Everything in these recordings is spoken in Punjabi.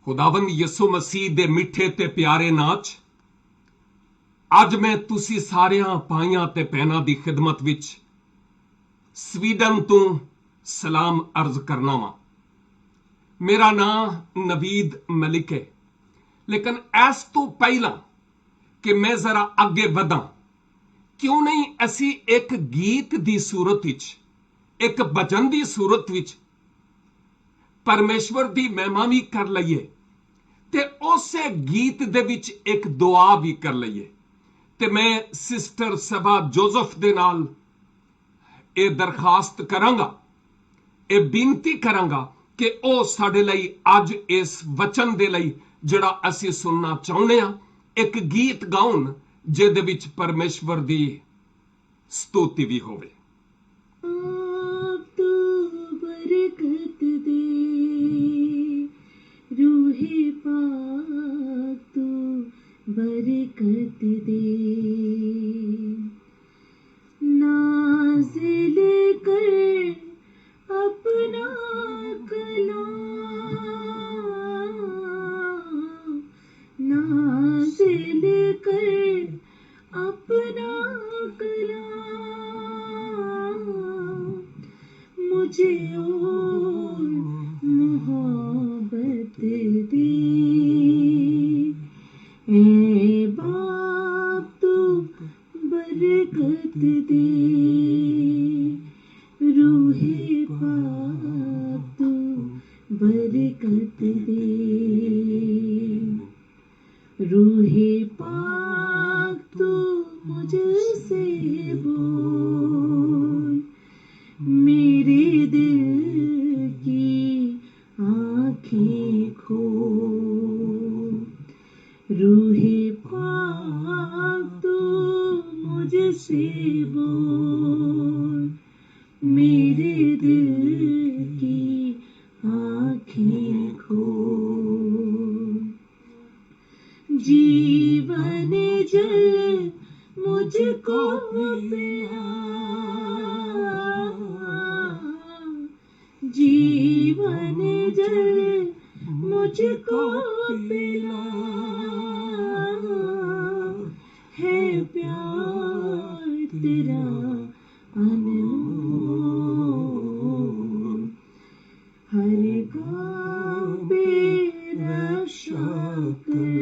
खुदावंद यसु मसीह दे मिठे ते प्यारे नाच अज मैं तुसी सारियां भाइयां ते भैनां दी खिदमत विच स्वीडन तो सलाम अर्ज करना वा। मेरा नाम नवीद मलिक है, लेकिन इस तो पहला कि मैं जरा अगे वधा, क्यों नहीं असी एक गीत दी सूरत विच, एक भजन दी सूरत विच परमेश्वर दी महिमा भी कर लईए ते उसे गीत दे विच एक दुआ भी कर लईए। ते मैं सिस्टर सभा जोसेफ दे नाल ये दरखास्त करांगा, ये बेनती करांगा कि ओ साडे लई अज इस वचन दे लई जिहड़ा असी सुनना चाहुंदे आ, एक गीत गाउन जिहदे विच परमेश्वर दी स्तुति भी होवे। आप तो बरकत दे, रूहे पाक तो बरकत दे, नाज़िल कर अपना कलाम, नाज़िल कर अपना कलाम, मुझे और मोहब्बत दे, ऐ बाप तू बरकत दे, रूहे पाक तू बरकत दे, रूहे पाक तू मुझसे बोल, मेरे दिल की आँखें खोल, रूहे पाक तू मुझसे बोल, मेरे दिल की आँखें खोल, जीवन जल मुझको पिला, जीवन जल मुझको पिला, है प्यार तेरा अनमोल, हर गाँव पे रक्षा कर,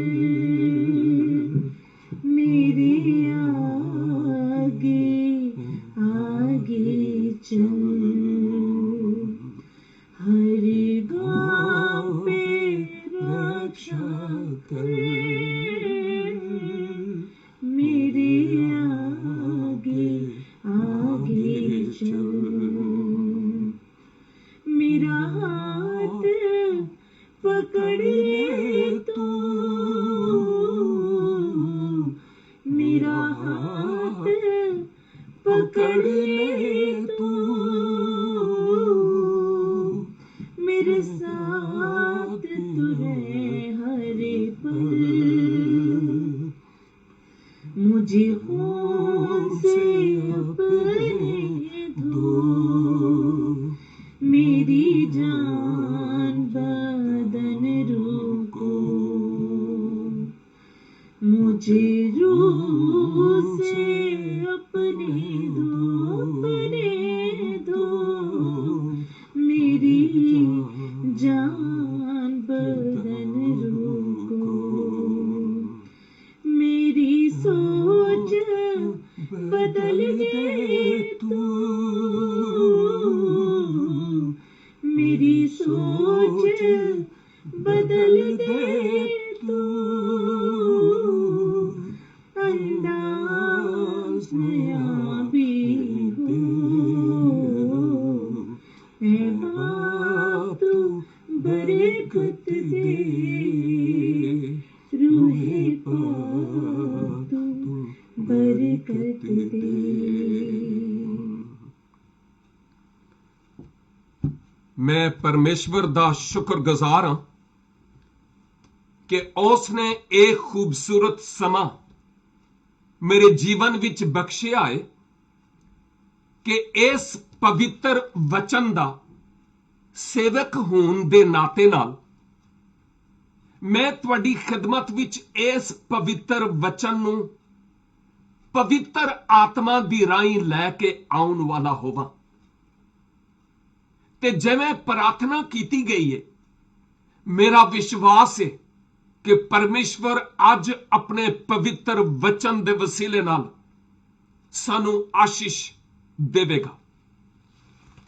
मेरे आगे आगे चल, हर गाँव पे रक्षा कर, मेरे आगे आगे चल, मेरा हाथ पकड़ ले तू, मेरा हाथ पकड़ ले तू, मेरे साथ तू रहे हर पल, मुझे खून से अपने धो, मेरी जान बदन रूह को, मुझे रूह से अपने धो, मेरी जान बदन रूह को, मेरी सोच बदल दे तू, मेरी सोच बदल दे तू, अंदाज नया भी हो, ऐ बाप तू बरकत दे, रूहे पाक तू बरकत दे। मैं परमेश्वर दा शुक्रगुजार हां कि उसने एक खूबसूरत समा मेरे जीवन विच बख्शिया है कि इस पवित्र वचन दा सेवक होने दे नाते नाल ਮੈਂ ਤੁਹਾਡੀ ਖਿਦਮਤ ਵਿੱਚ ਇਸ ਪਵਿੱਤਰ ਵਚਨ ਨੂੰ ਪਵਿੱਤਰ ਆਤਮਾ ਦੀ ਰਾਹੀਂ ਲੈ ਕੇ ਆਉਣ ਵਾਲਾ ਹੋਵਾਂ। ਤੇ ਜਿਵੇਂ ਪ੍ਰਾਰਥਨਾ ਕੀਤੀ ਗਈ ਹੈ, ਮੇਰਾ ਵਿਸ਼ਵਾਸ ਹੈ ਕਿ ਪਰਮੇਸ਼ਵਰ ਅੱਜ ਆਪਣੇ ਪਵਿੱਤਰ ਵਚਨ ਦੇ ਵਸੀਲੇ ਨਾਲ ਸਾਨੂੰ ਆਸ਼ੀਸ਼ ਦੇਵੇਗਾ।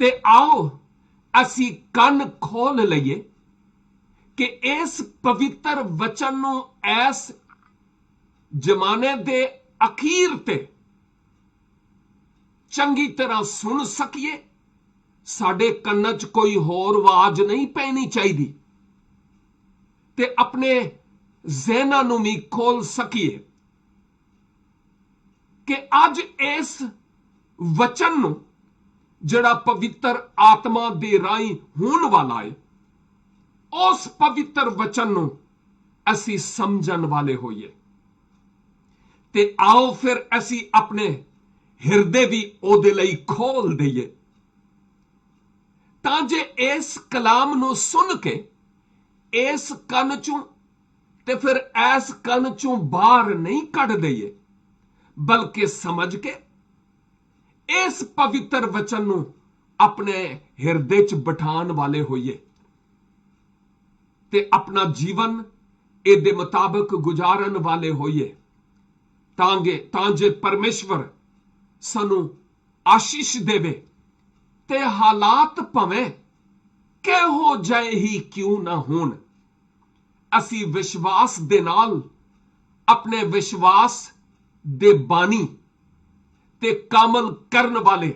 ਤੇ ਆਓ ਅਸੀਂ ਕੰਨ ਖੋਲ ਲਈਏ ਕਿ ਇਸ ਪਵਿੱਤਰ ਵਚਨ ਨੂੰ ਇਸ ਜ਼ਮਾਨੇ ਦੇ ਅਖੀਰ ਤੇ ਚੰਗੀ ਤਰ੍ਹਾਂ ਸੁਣ ਸਕੀਏ। ਸਾਡੇ ਕੰਨਾਂ 'ਚ ਕੋਈ ਹੋਰ ਆਵਾਜ਼ ਨਹੀਂ ਪੈਣੀ ਚਾਹੀਦੀ ਤੇ ਆਪਣੇ ਜ਼ਿਹਨਾਂ ਨੂੰ ਵੀ ਖੋਲ ਸਕੀਏ ਕਿ ਅੱਜ ਇਸ ਵਚਨ ਨੂੰ ਜਿਹੜਾ ਪਵਿੱਤਰ ਆਤਮਾ ਦੇ ਰਾਹੀਂ ਹੋਣ ਵਾਲਾ ਹੈ, ਉਸ ਪਵਿੱਤਰ ਵਚਨ ਨੂੰ ਅਸੀਂ ਸਮਝਣ ਵਾਲੇ ਹੋਈਏ। ਤੇ ਆਓ ਫਿਰ ਅਸੀਂ ਆਪਣੇ ਹਿਰਦੇ ਵੀ ਉਹਦੇ ਲਈ ਖੋਲ ਦਈਏ, ਤਾਂ ਜੇ ਇਸ ਕਲਾਮ ਨੂੰ ਸੁਣ ਕੇ ਇਸ ਕੰਨ ਚੋਂ ਤੇ ਫਿਰ ਇਸ ਕੰਨ ਚੋਂ ਬਾਹਰ ਨਹੀਂ ਕੱਢ ਦਈਏ, ਬਲਕਿ ਸਮਝ ਕੇ ਇਸ ਪਵਿੱਤਰ ਵਚਨ ਨੂੰ ਆਪਣੇ ਹਿਰਦੇ 'ਚ ਬਿਠਾਉਣ ਵਾਲੇ ਹੋਈਏ ਤੇ ਆਪਣਾ ਜੀਵਨ ਇਹਦੇ ਮੁਤਾਬਕ ਗੁਜ਼ਾਰਨ ਵਾਲੇ ਹੋਈਏ, ਤਾਂ ਜੇ ਪਰਮੇਸ਼ਵਰ ਸਾਨੂੰ ਆਸ਼ੀਸ਼ ਦੇਵੇ ਤੇ ਹਾਲਾਤ ਭਾਵੇਂ ਕਿਹੋ ਜਿਹੇ ਹੀ ਕਿਉਂ ਨਾ ਹੋਣ, ਅਸੀਂ ਵਿਸ਼ਵਾਸ ਦੇ ਨਾਲ ਆਪਣੇ ਵਿਸ਼ਵਾਸ ਦੇ ਬਾਨੀ ਤੇ ਕਾਮਲ ਕਰਨ ਵਾਲੇ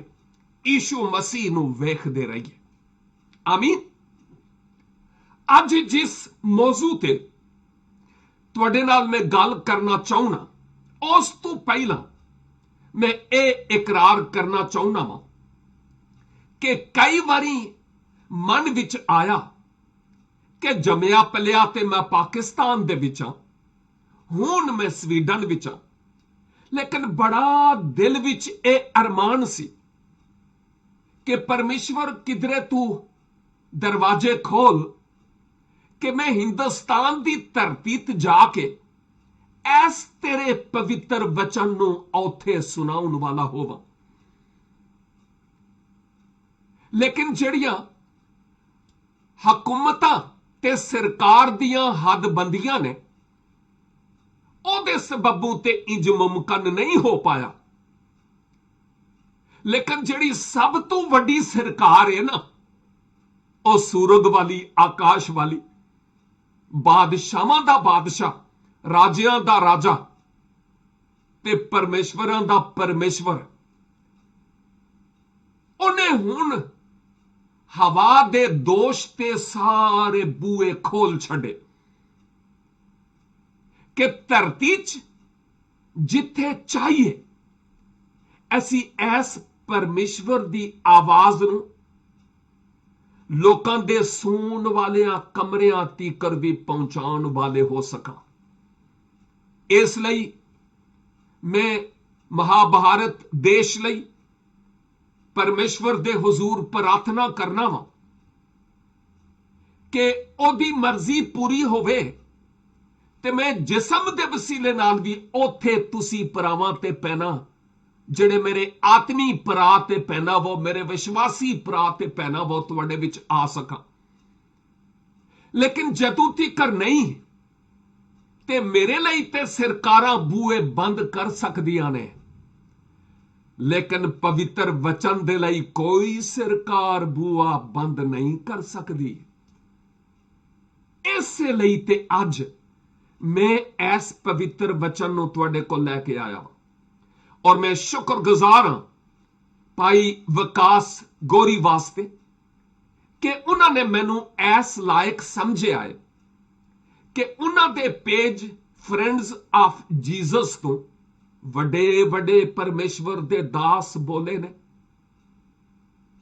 ਯੀਸ਼ੂ ਮਸੀਹ ਨੂੰ ਵੇਖਦੇ ਰਹੀਏ। ਆਮੀਨ। ਅੱਜ ਜਿਸ ਮੌਜੂ ਤੇ ਤੁਹਾਡੇ ਨਾਲ ਮੈਂ ਗੱਲ ਕਰਨਾ ਚਾਹੁੰਦਾ, ਉਸ ਤੋਂ ਪਹਿਲਾਂ ਮੈਂ ਇਹ ਇਕਰਾਰ ਕਰਨਾ ਚਾਹੁੰਦਾ ਹਾਂ ਕਿ ਕਈ ਵਾਰੀ ਮਨ ਵਿੱਚ ਆਇਆ ਕਿ ਜੰਮਿਆ ਪਲਿਆ ਤੇ ਮੈਂ ਪਾਕਿਸਤਾਨ ਦੇ ਵਿੱਚ ਹਾਂ, ਹੁਣ ਮੈਂ ਸਵੀਡਨ ਵਿੱਚ ਹਾਂ, ਲੇਕਿਨ ਬੜਾ ਦਿਲ ਵਿੱਚ ਇਹ ਅਰਮਾਨ ਸੀ ਕਿ ਪਰਮੇਸ਼ਵਰ ਕਿਧਰੇ ਤੂੰ ਦਰਵਾਜ਼ੇ ਖੋਲ ਕਿ ਮੈਂ ਹਿੰਦੁਸਤਾਨ ਦੀ ਧਰਤੀ ਤੇ ਜਾ ਕੇ ਐਸ ਤੇਰੇ ਪਵਿੱਤਰ ਵਚਨ ਨੂੰ ਉੱਥੇ ਸੁਣਾਉਣ ਵਾਲਾ ਹੋਵਾਂ। ਲੇਕਿਨ ਜਿਹੜੀਆਂ ਹਕੂਮਤਾਂ ਤੇ ਸਰਕਾਰ ਦੀਆਂ ਹੱਦਬੰਦੀਆਂ ਨੇ, ਉਹਦੇ ਸਬਬੋਂ ਤੇ ਇੰਜ ਮੁਮਕਨ ਨਹੀਂ ਹੋ ਪਾਇਆ। ਲੇਕਿਨ ਜਿਹੜੀ ਸਭ ਤੋਂ ਵੱਡੀ ਸਰਕਾਰ ਹੈ ਨਾ, ਉਹ ਸੂਰਗ ਵਾਲੀ, ਆਕਾਸ਼ ਵਾਲੀ, ਬਾਦਸ਼ਾਹਾਂ ਦਾ ਬਾਦਸ਼ਾਹ, ਰਾਜਿਆਂ ਦਾ ਰਾਜਾ ਤੇ ਪਰਮੇਸ਼ਵਰਾਂ ਦਾ ਪਰਮੇਸ਼ਵਰ, ਉਹਨੇ ਹੁਣ ਹਵਾ ਦੇ ਦੋਸ਼ ਤੇ ਸਾਰੇ ਬੂਏ ਖੋਲ ਛੱਡੇ ਕਿ ਧਰਤੀ 'ਚ ਜਿੱਥੇ ਚਾਹੀਏ ਅਸੀਂ ਇਸ ਪਰਮੇਸ਼ਵਰ ਦੀ ਆਵਾਜ਼ ਨੂੰ ਲੋਕਾਂ ਦੇ ਸੌਣ ਵਾਲਿਆਂ ਕਮਰਿਆਂ ਤੀਕਰ ਵੀ ਪਹੁੰਚਾਉਣ ਵਾਲੇ ਹੋ ਸਕਾਂ। ਇਸ ਲਈ ਮੈਂ ਮਹਾਭਾਰਤ ਦੇਸ਼ ਲਈ ਪਰਮੇਸ਼ਵਰ ਦੇ ਹੁਜ਼ੂਰ ਪ੍ਰਾਰਥਨਾ ਕਰਨਾ ਵਾਂ ਕਿ ਉਹਦੀ ਮਰਜ਼ੀ ਪੂਰੀ ਹੋਵੇ ਤੇ ਮੈਂ ਜਿਸਮ ਦੇ ਵਸੀਲੇ ਨਾਲ ਵੀ ਉੱਥੇ ਤੁਸੀਂ ਭਰਾਵਾਂ ਤੇ ਪੈਣਾ, ਜਿਹੜੇ ਮੇਰੇ ਆਤਮੀ ਭਰਾ ਤੇ ਪੈਣਾ ਵੋ, ਮੇਰੇ ਵਿਸ਼ਵਾਸੀ ਭਰਾ ਤੇ ਪੈਣਾ ਵੋ, ਤੁਹਾਡੇ ਵਿੱਚ ਆ ਸਕਾਂ। ਲੇਕਿਨ ਜਦੋਂ ਤੀਕਰ ਨਹੀਂ ਤੇ ਮੇਰੇ ਲਈ ਤੇ ਸਰਕਾਰਾਂ ਬੂਏ ਬੰਦ ਕਰ ਸਕਦੀਆਂ ਨੇ, ਲੇਕਿਨ ਪਵਿੱਤਰ ਵਚਨ ਦੇ ਲਈ ਕੋਈ ਸਰਕਾਰ ਬੂਆ ਬੰਦ ਨਹੀਂ ਕਰ ਸਕਦੀ। ਇਸੇ ਲਈ ਤੇ ਅੱਜ ਮੈਂ ਇਸ ਪਵਿੱਤਰ ਵਚਨ ਨੂੰ ਤੁਹਾਡੇ ਕੋਲ ਲੈ ਕੇ ਆਇਆ ਔਰ ਮੈਂ ਸ਼ੁਕਰਗੁਜ਼ਾਰ ਹਾਂ ਭਾਈ ਵਿਕਾਸ ਗੋਰੀ ਵਾਸਤੇ ਕਿ ਉਹਨਾਂ ਨੇ ਮੈਨੂੰ ਇਸ ਲਾਇਕ ਸਮਝਿਆ ਹੈ ਕਿ ਉਹਨਾਂ ਦੇ ਪੇਜ ਫਰੈਂਡਸ ਆਫ ਜੀਸਸ ਤੋਂ ਵੱਡੇ ਵੱਡੇ ਪਰਮੇਸ਼ਵਰ ਦੇ ਦਾਸ ਬੋਲੇ ਨੇ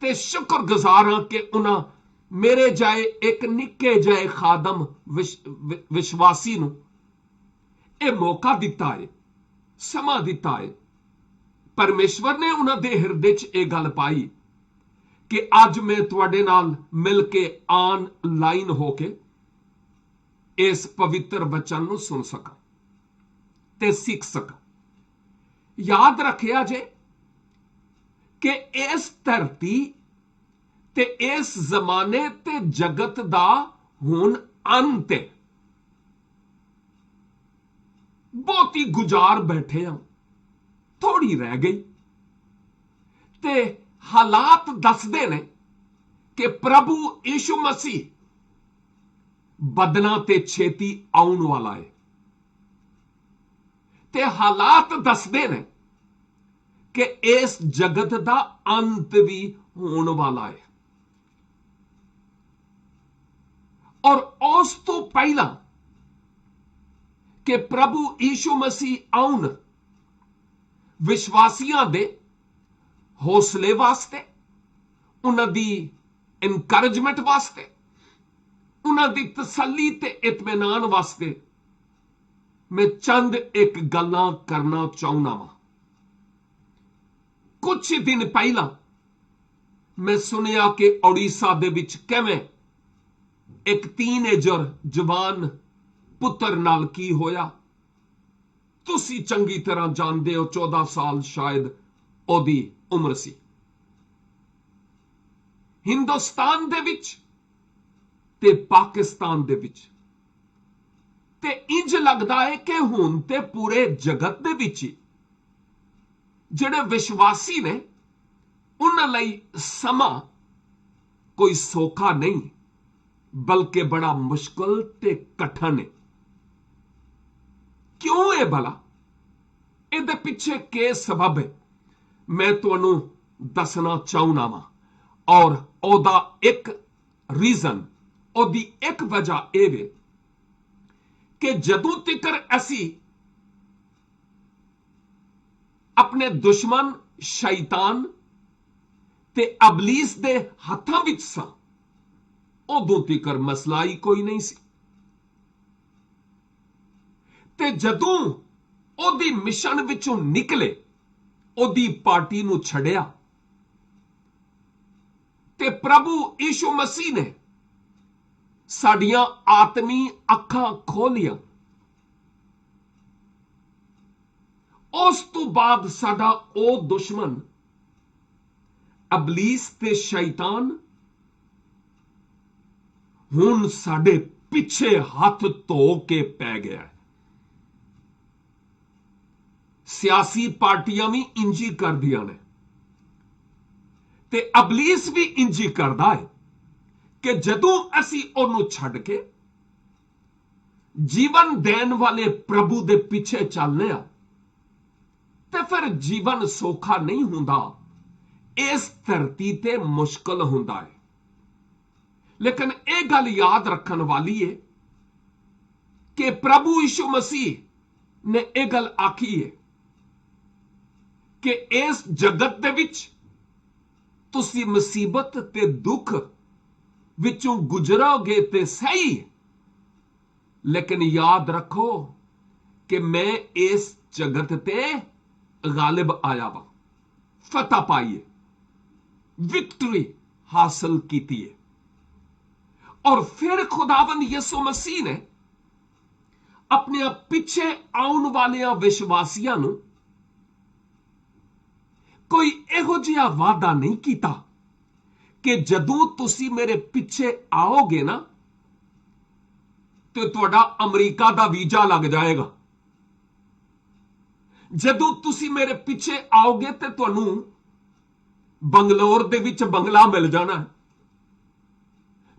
ਤੇ ਸ਼ੁਕਰਗੁਜ਼ਾਰ ਹਾਂ ਕਿ ਉਹਨਾਂ ਮੇਰੇ ਜਾਏ ਇੱਕ ਨਿੱਕੇ ਜਿਹੇ ਖਾਦਮ ਵਿਸ਼ਵਾਸੀ ਨੂੰ ਇਹ ਮੌਕਾ ਦਿੱਤਾ ਹੈ, ਸਮਾਂ ਦਿੱਤਾ ਹੈ। ਪਰਮੇਸ਼ਵਰ ਨੇ ਉਹਨਾਂ ਦੇ ਹਿਰਦੇ 'ਚ ਇਹ ਗੱਲ ਪਾਈ ਕਿ ਅੱਜ ਮੈਂ ਤੁਹਾਡੇ ਨਾਲ ਮਿਲ ਕੇ ਆਨਲਾਈਨ ਹੋ ਕੇ ਇਸ ਪਵਿੱਤਰ ਵਚਨ ਨੂੰ ਸੁਣ ਸਕਾਂ ਤੇ ਸਿੱਖ ਸਕਾਂ। ਯਾਦ ਰੱਖਿਆ ਜੇ ਕਿ ਇਸ ਧਰਤੀ ਤੇ ਇਸ ਜ਼ਮਾਨੇ ਤੇ ਜਗਤ ਦਾ ਹੁਣ ਅੰਤ ਹੈ। ਬਹੁਤੀ ਗੁਜ਼ਾਰ ਬੈਠੇ ਹਾਂ, ਥੋੜੀ ਰਹਿ ਗਈ। ਤੇ ਹਾਲਾਤ ਦੱਸਦੇ ਨੇ ਕਿ ਪ੍ਰਭੂ ਯੀਸ਼ੂ ਮਸੀਹ ਬਦਲਾਂ ਤੇ ਛੇਤੀ ਆਉਣ ਵਾਲਾ ਹੈ। ਤੇ ਹਾਲਾਤ ਦੱਸਦੇ ਨੇ ਕਿ ਇਸ ਜਗਤ ਦਾ ਅੰਤ ਵੀ ਹੋਣ ਵਾਲਾ ਹੈ। ਔਰ ਉਸ ਤੋਂ ਪਹਿਲਾਂ ਕਿ ਪ੍ਰਭੂ ਯੀਸ਼ੂ ਮਸੀਹ ਆਉਣ, ਵਿਸ਼ਵਾਸੀਆਂ ਦੇ ਹੌਸਲੇ ਵਾਸਤੇ, ਉਹਨਾਂ ਦੀ ਇਨਕਰੇਜਮੈਂਟ ਵਾਸਤੇ, ਉਹਨਾਂ ਦੀ ਤਸੱਲੀ ਤੇ ਇਤਮਾਨਾਨ ਵਾਸਤੇ ਮੈਂ ਚੰਦ ਇੱਕ ਗੱਲਾਂ ਕਰਨਾ ਚਾਹੁੰਦਾ ਵਾਂ। ਕੁਝ ਦਿਨ ਪਹਿਲਾਂ ਮੈਂ ਸੁਣਿਆ ਕਿ ਉੜੀਸਾ ਦੇ ਵਿੱਚ ਕਿਵੇਂ ਇੱਕ ਟੀਨੇਜਰ ਜਵਾਨ ਪੁੱਤਰ ਨਾਲ ਕੀ ਹੋਇਆ। ਤੁਸੀਂ ਚੰਗੀ ਤਰ੍ਹਾਂ ਜਾਣਦੇ ਹੋ, 14 ਸਾਲ ਸ਼ਾਇਦ ਉਹਦੀ ਉਮਰ ਸੀ। ਹਿੰਦੁਸਤਾਨ ਦੇ ਵਿੱਚ ਤੇ ਪਾਕਿਸਤਾਨ ਦੇ ਵਿੱਚ ਤੇ ਇੰਜ ਲੱਗਦਾ ਹੈ ਕਿ ਹੁਣ ਤੇ ਪੂਰੇ ਜਗਤ ਦੇ ਵਿੱਚ ਜਿਹੜੇ ਵਿਸ਼ਵਾਸੀ ਨੇ ਉਹਨਾਂ ਲਈ ਸਮਾਂ ਕੋਈ ਸੌਖਾ ਨਹੀਂ, ਬਲਕਿ ਬੜਾ ਮੁਸ਼ਕਲ ਤੇ ਕਠਿਨ ਹੈ। ਕਿਉਂ ਹੈ ਭਲਾ? ਇਹਦੇ ਪਿੱਛੇ ਕੀ ਸਬਬ ਹੈ, ਮੈਂ ਤੁਹਾਨੂੰ ਦੱਸਣਾ ਚਾਹੁੰਦਾ ਵਾਂ। ਔਰ ਉਹਦਾ ਇੱਕ ਰੀਜ਼ਨ, ਉਹਦੀ ਇੱਕ ਵਜ੍ਹਾ ਇਹ ਵੇ ਕਿ ਜਦੋਂ ਤੱਕ ਅਸੀਂ ਆਪਣੇ ਦੁਸ਼ਮਣ ਸ਼ੈਤਾਨ ਤੇ ਅਬਲੀਸ ਦੇ ਹੱਥਾਂ ਵਿੱਚ ਸਾਂ, ਉਦੋਂ ਤੱਕ ਮਸਲਾ ਹੀ ਕੋਈ ਨਹੀਂ ਸੀ। ਤੇ ਜਦੋਂ ਉਹਦੀ ਮਿਸ਼ਨ ਵਿੱਚੋਂ ਨਿਕਲੇ, ਉਹਦੀ ਪਾਰਟੀ ਨੂੰ ਛੱਡਿਆ ਤੇ ਪ੍ਰਭੂ ਯੀਸ਼ੂ ਮਸੀਹ ਨੇ ਸਾਡੀਆਂ ਆਤਮੀ ਅੱਖਾਂ ਖੋਲੀਆਂ। ਉਸ ਤੋਂ ਬਾਅਦ ਸਾਡਾ ਉਹ ਦੁਸ਼ਮਣ ਅਬਲੀਸ ਤੇ ਸ਼ੈਤਾਨ ਹੁਣ ਸਾਡੇ ਪਿੱਛੇ ਹੱਥ ਧੋ ਕੇ ਪੈ ਗਿਆ। ਸਿਆਸੀ ਪਾਰਟੀਆਂ ਵੀ ਇੰਜੀ ਕਰਦੀਆਂ ਨੇ ਤੇ ਅਬਲੀਸ ਵੀ ਇੰਜੀ ਕਰਦਾ ਹੈ ਕਿ ਜਦੋਂ ਅਸੀਂ ਉਹਨੂੰ ਛੱਡ ਕੇ ਜੀਵਨ ਦੇਣ ਵਾਲੇ ਪ੍ਰਭੂ ਦੇ ਪਿੱਛੇ ਚੱਲਦੇ ਆ ਤੇ ਫਿਰ ਜੀਵਨ ਸੌਖਾ ਨਹੀਂ ਹੁੰਦਾ, ਇਸ ਧਰਤੀ ਤੇ ਮੁਸ਼ਕਲ ਹੁੰਦਾ ਹੈ। ਲੇਕਿਨ ਇਹ ਗੱਲ ਯਾਦ ਰੱਖਣ ਵਾਲੀ ਹੈ ਕਿ ਪ੍ਰਭੂ ਯੀਸ਼ੂ ਮਸੀਹ ਨੇ ਇਹ ਗੱਲ ਆਖੀ ਹੈ ਕਿ ਇਸ ਜਗਤ ਦੇ ਵਿੱਚ ਤੁਸੀਂ ਮੁਸੀਬਤ ਤੇ ਦੁੱਖ ਵਿੱਚੋਂ ਗੁਜ਼ਰੋਗੇ ਤੇ ਸਹੀ, ਲੇਕਿਨ ਯਾਦ ਰੱਖੋ ਕਿ ਮੈਂ ਇਸ ਜਗਤ ਤੇ ਗਾਲਿਬ ਆਇਆ ਵਾ, ਫਤਹ ਪਾਈ ਹੈ, ਵਿਕਟਰੀ ਹਾਸਲ ਕੀਤੀ ਹੈ। ਔਰ ਫਿਰ ਖੁਦਾਵੰਦ ਯਿਸੂ ਮਸੀਹ ਨੇ ਆਪਣੇ ਪਿੱਛੇ ਆਉਣ ਵਾਲਿਆਂ ਵਿਸ਼ਵਾਸੀਆਂ ਨੂੰ ਕੋਈ ਇਹੋ ਜਿਹਾ ਵਾਅਦਾ ਨਹੀਂ ਕੀਤਾ ਕਿ ਜਦੋਂ ਤੁਸੀਂ ਮੇਰੇ ਪਿੱਛੇ ਆਓਗੇ ਨਾ ਤੇ ਤੁਹਾਡਾ ਅਮਰੀਕਾ ਦਾ ਵੀਜ਼ਾ ਲੱਗ ਜਾਏਗਾ। ਜਦੋਂ ਤੁਸੀਂ ਮੇਰੇ ਪਿੱਛੇ ਆਓਗੇ ਤੇ ਤੁਹਾਨੂੰ ਬੰਗਲੌਰ ਦੇ ਵਿੱਚ ਬੰਗਲਾ ਮਿਲ ਜਾਣਾ ਹੈ।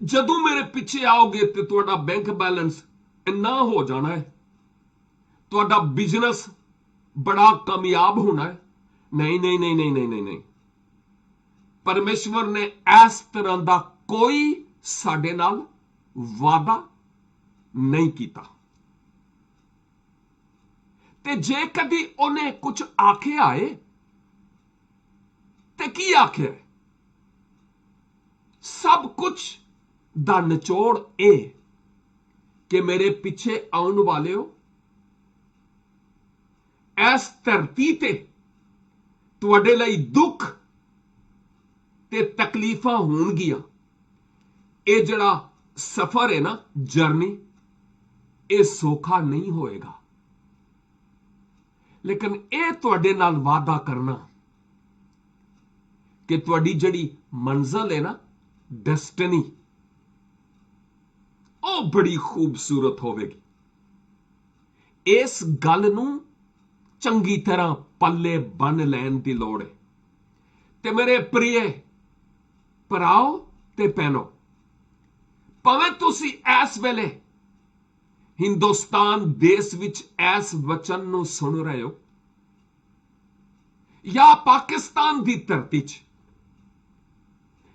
ਜਦੋਂ ਮੇਰੇ ਪਿੱਛੇ ਆਓਗੇ ਤੇ ਤੁਹਾਡਾ ਬੈਂਕ ਬੈਲੈਂਸ ਇੰਨਾ ਹੋ ਜਾਣਾ ਹੈ, ਤੁਹਾਡਾ ਬਿਜ਼ਨਸ ਬੜਾ ਕਾਮਯਾਬ ਹੋਣਾ ਹੈ। ਨਹੀਂ ਨਹੀਂ ਨਹੀਂ ਨਹੀਂ ਨਹੀਂ ਨਹੀਂ, ਪਰਮੇਸ਼ਵਰ ਨੇ ਇਸ ਤਰ੍ਹਾਂ ਦਾ ਕੋਈ ਸਾਡੇ ਨਾਲ ਵਾਅਦਾ ਨਹੀਂ ਕੀਤਾ। ਤੇ ਜੇ ਕਦੀ ਉਹਨੇ ਕੁਝ ਆਖਿਆ ਹੈ ਤੇ ਕੀ ਆਖਿਆ? ਸਭ ਕੁਝ ਦਾ ਨਿਚੋੜ ਇਹ ਕਿ ਮੇਰੇ ਪਿੱਛੇ ਆਉਣ ਵਾਲਿਓ, ਇਸ ਧਰਤੀ ਤੇ ਤੁਹਾਡੇ ਲਈ ਦੁੱਖ ਤੇ ਤਕਲੀਫਾਂ ਹੋਣਗੀਆਂ। ਇਹ ਜਿਹੜਾ ਸਫ਼ਰ ਹੈ ਨਾ, ਜਰਨੀ, ਇਹ ਸੌਖਾ ਨਹੀਂ ਹੋਏਗਾ, ਲੇਕਿਨ ਇਹ ਤੁਹਾਡੇ ਨਾਲ ਵਾਅਦਾ ਕਰਨਾ ਕਿ ਤੁਹਾਡੀ ਜਿਹੜੀ ਮੰਜ਼ਲ ਹੈ ਨਾ, ਡੈਸਟਨੀ, ਉਹ ਬੜੀ ਖੂਬਸੂਰਤ ਹੋਵੇਗੀ। ਇਸ ਗੱਲ ਨੂੰ ਚੰਗੀ ਤਰ੍ਹਾਂ ਪੱਲੇ ਬੰਨ ਲੈਣ ਦੀ ਲੋੜ ਹੈ। ਤੇ ਮੇਰੇ ਪ੍ਰਿਯ ਭਰਾਓ ਤੇ ਭੈਣੋ, ਭਾਵੇਂ ਤੁਸੀਂ ਇਸ ਵੇਲੇ ਹਿੰਦੁਸਤਾਨ ਦੇਸ਼ ਵਿੱਚ ਇਸ ਵਚਨ ਨੂੰ ਸੁਣ ਰਹੇ ਹੋ, ਜਾਂ ਪਾਕਿਸਤਾਨ ਦੀ ਧਰਤੀ 'ਚ,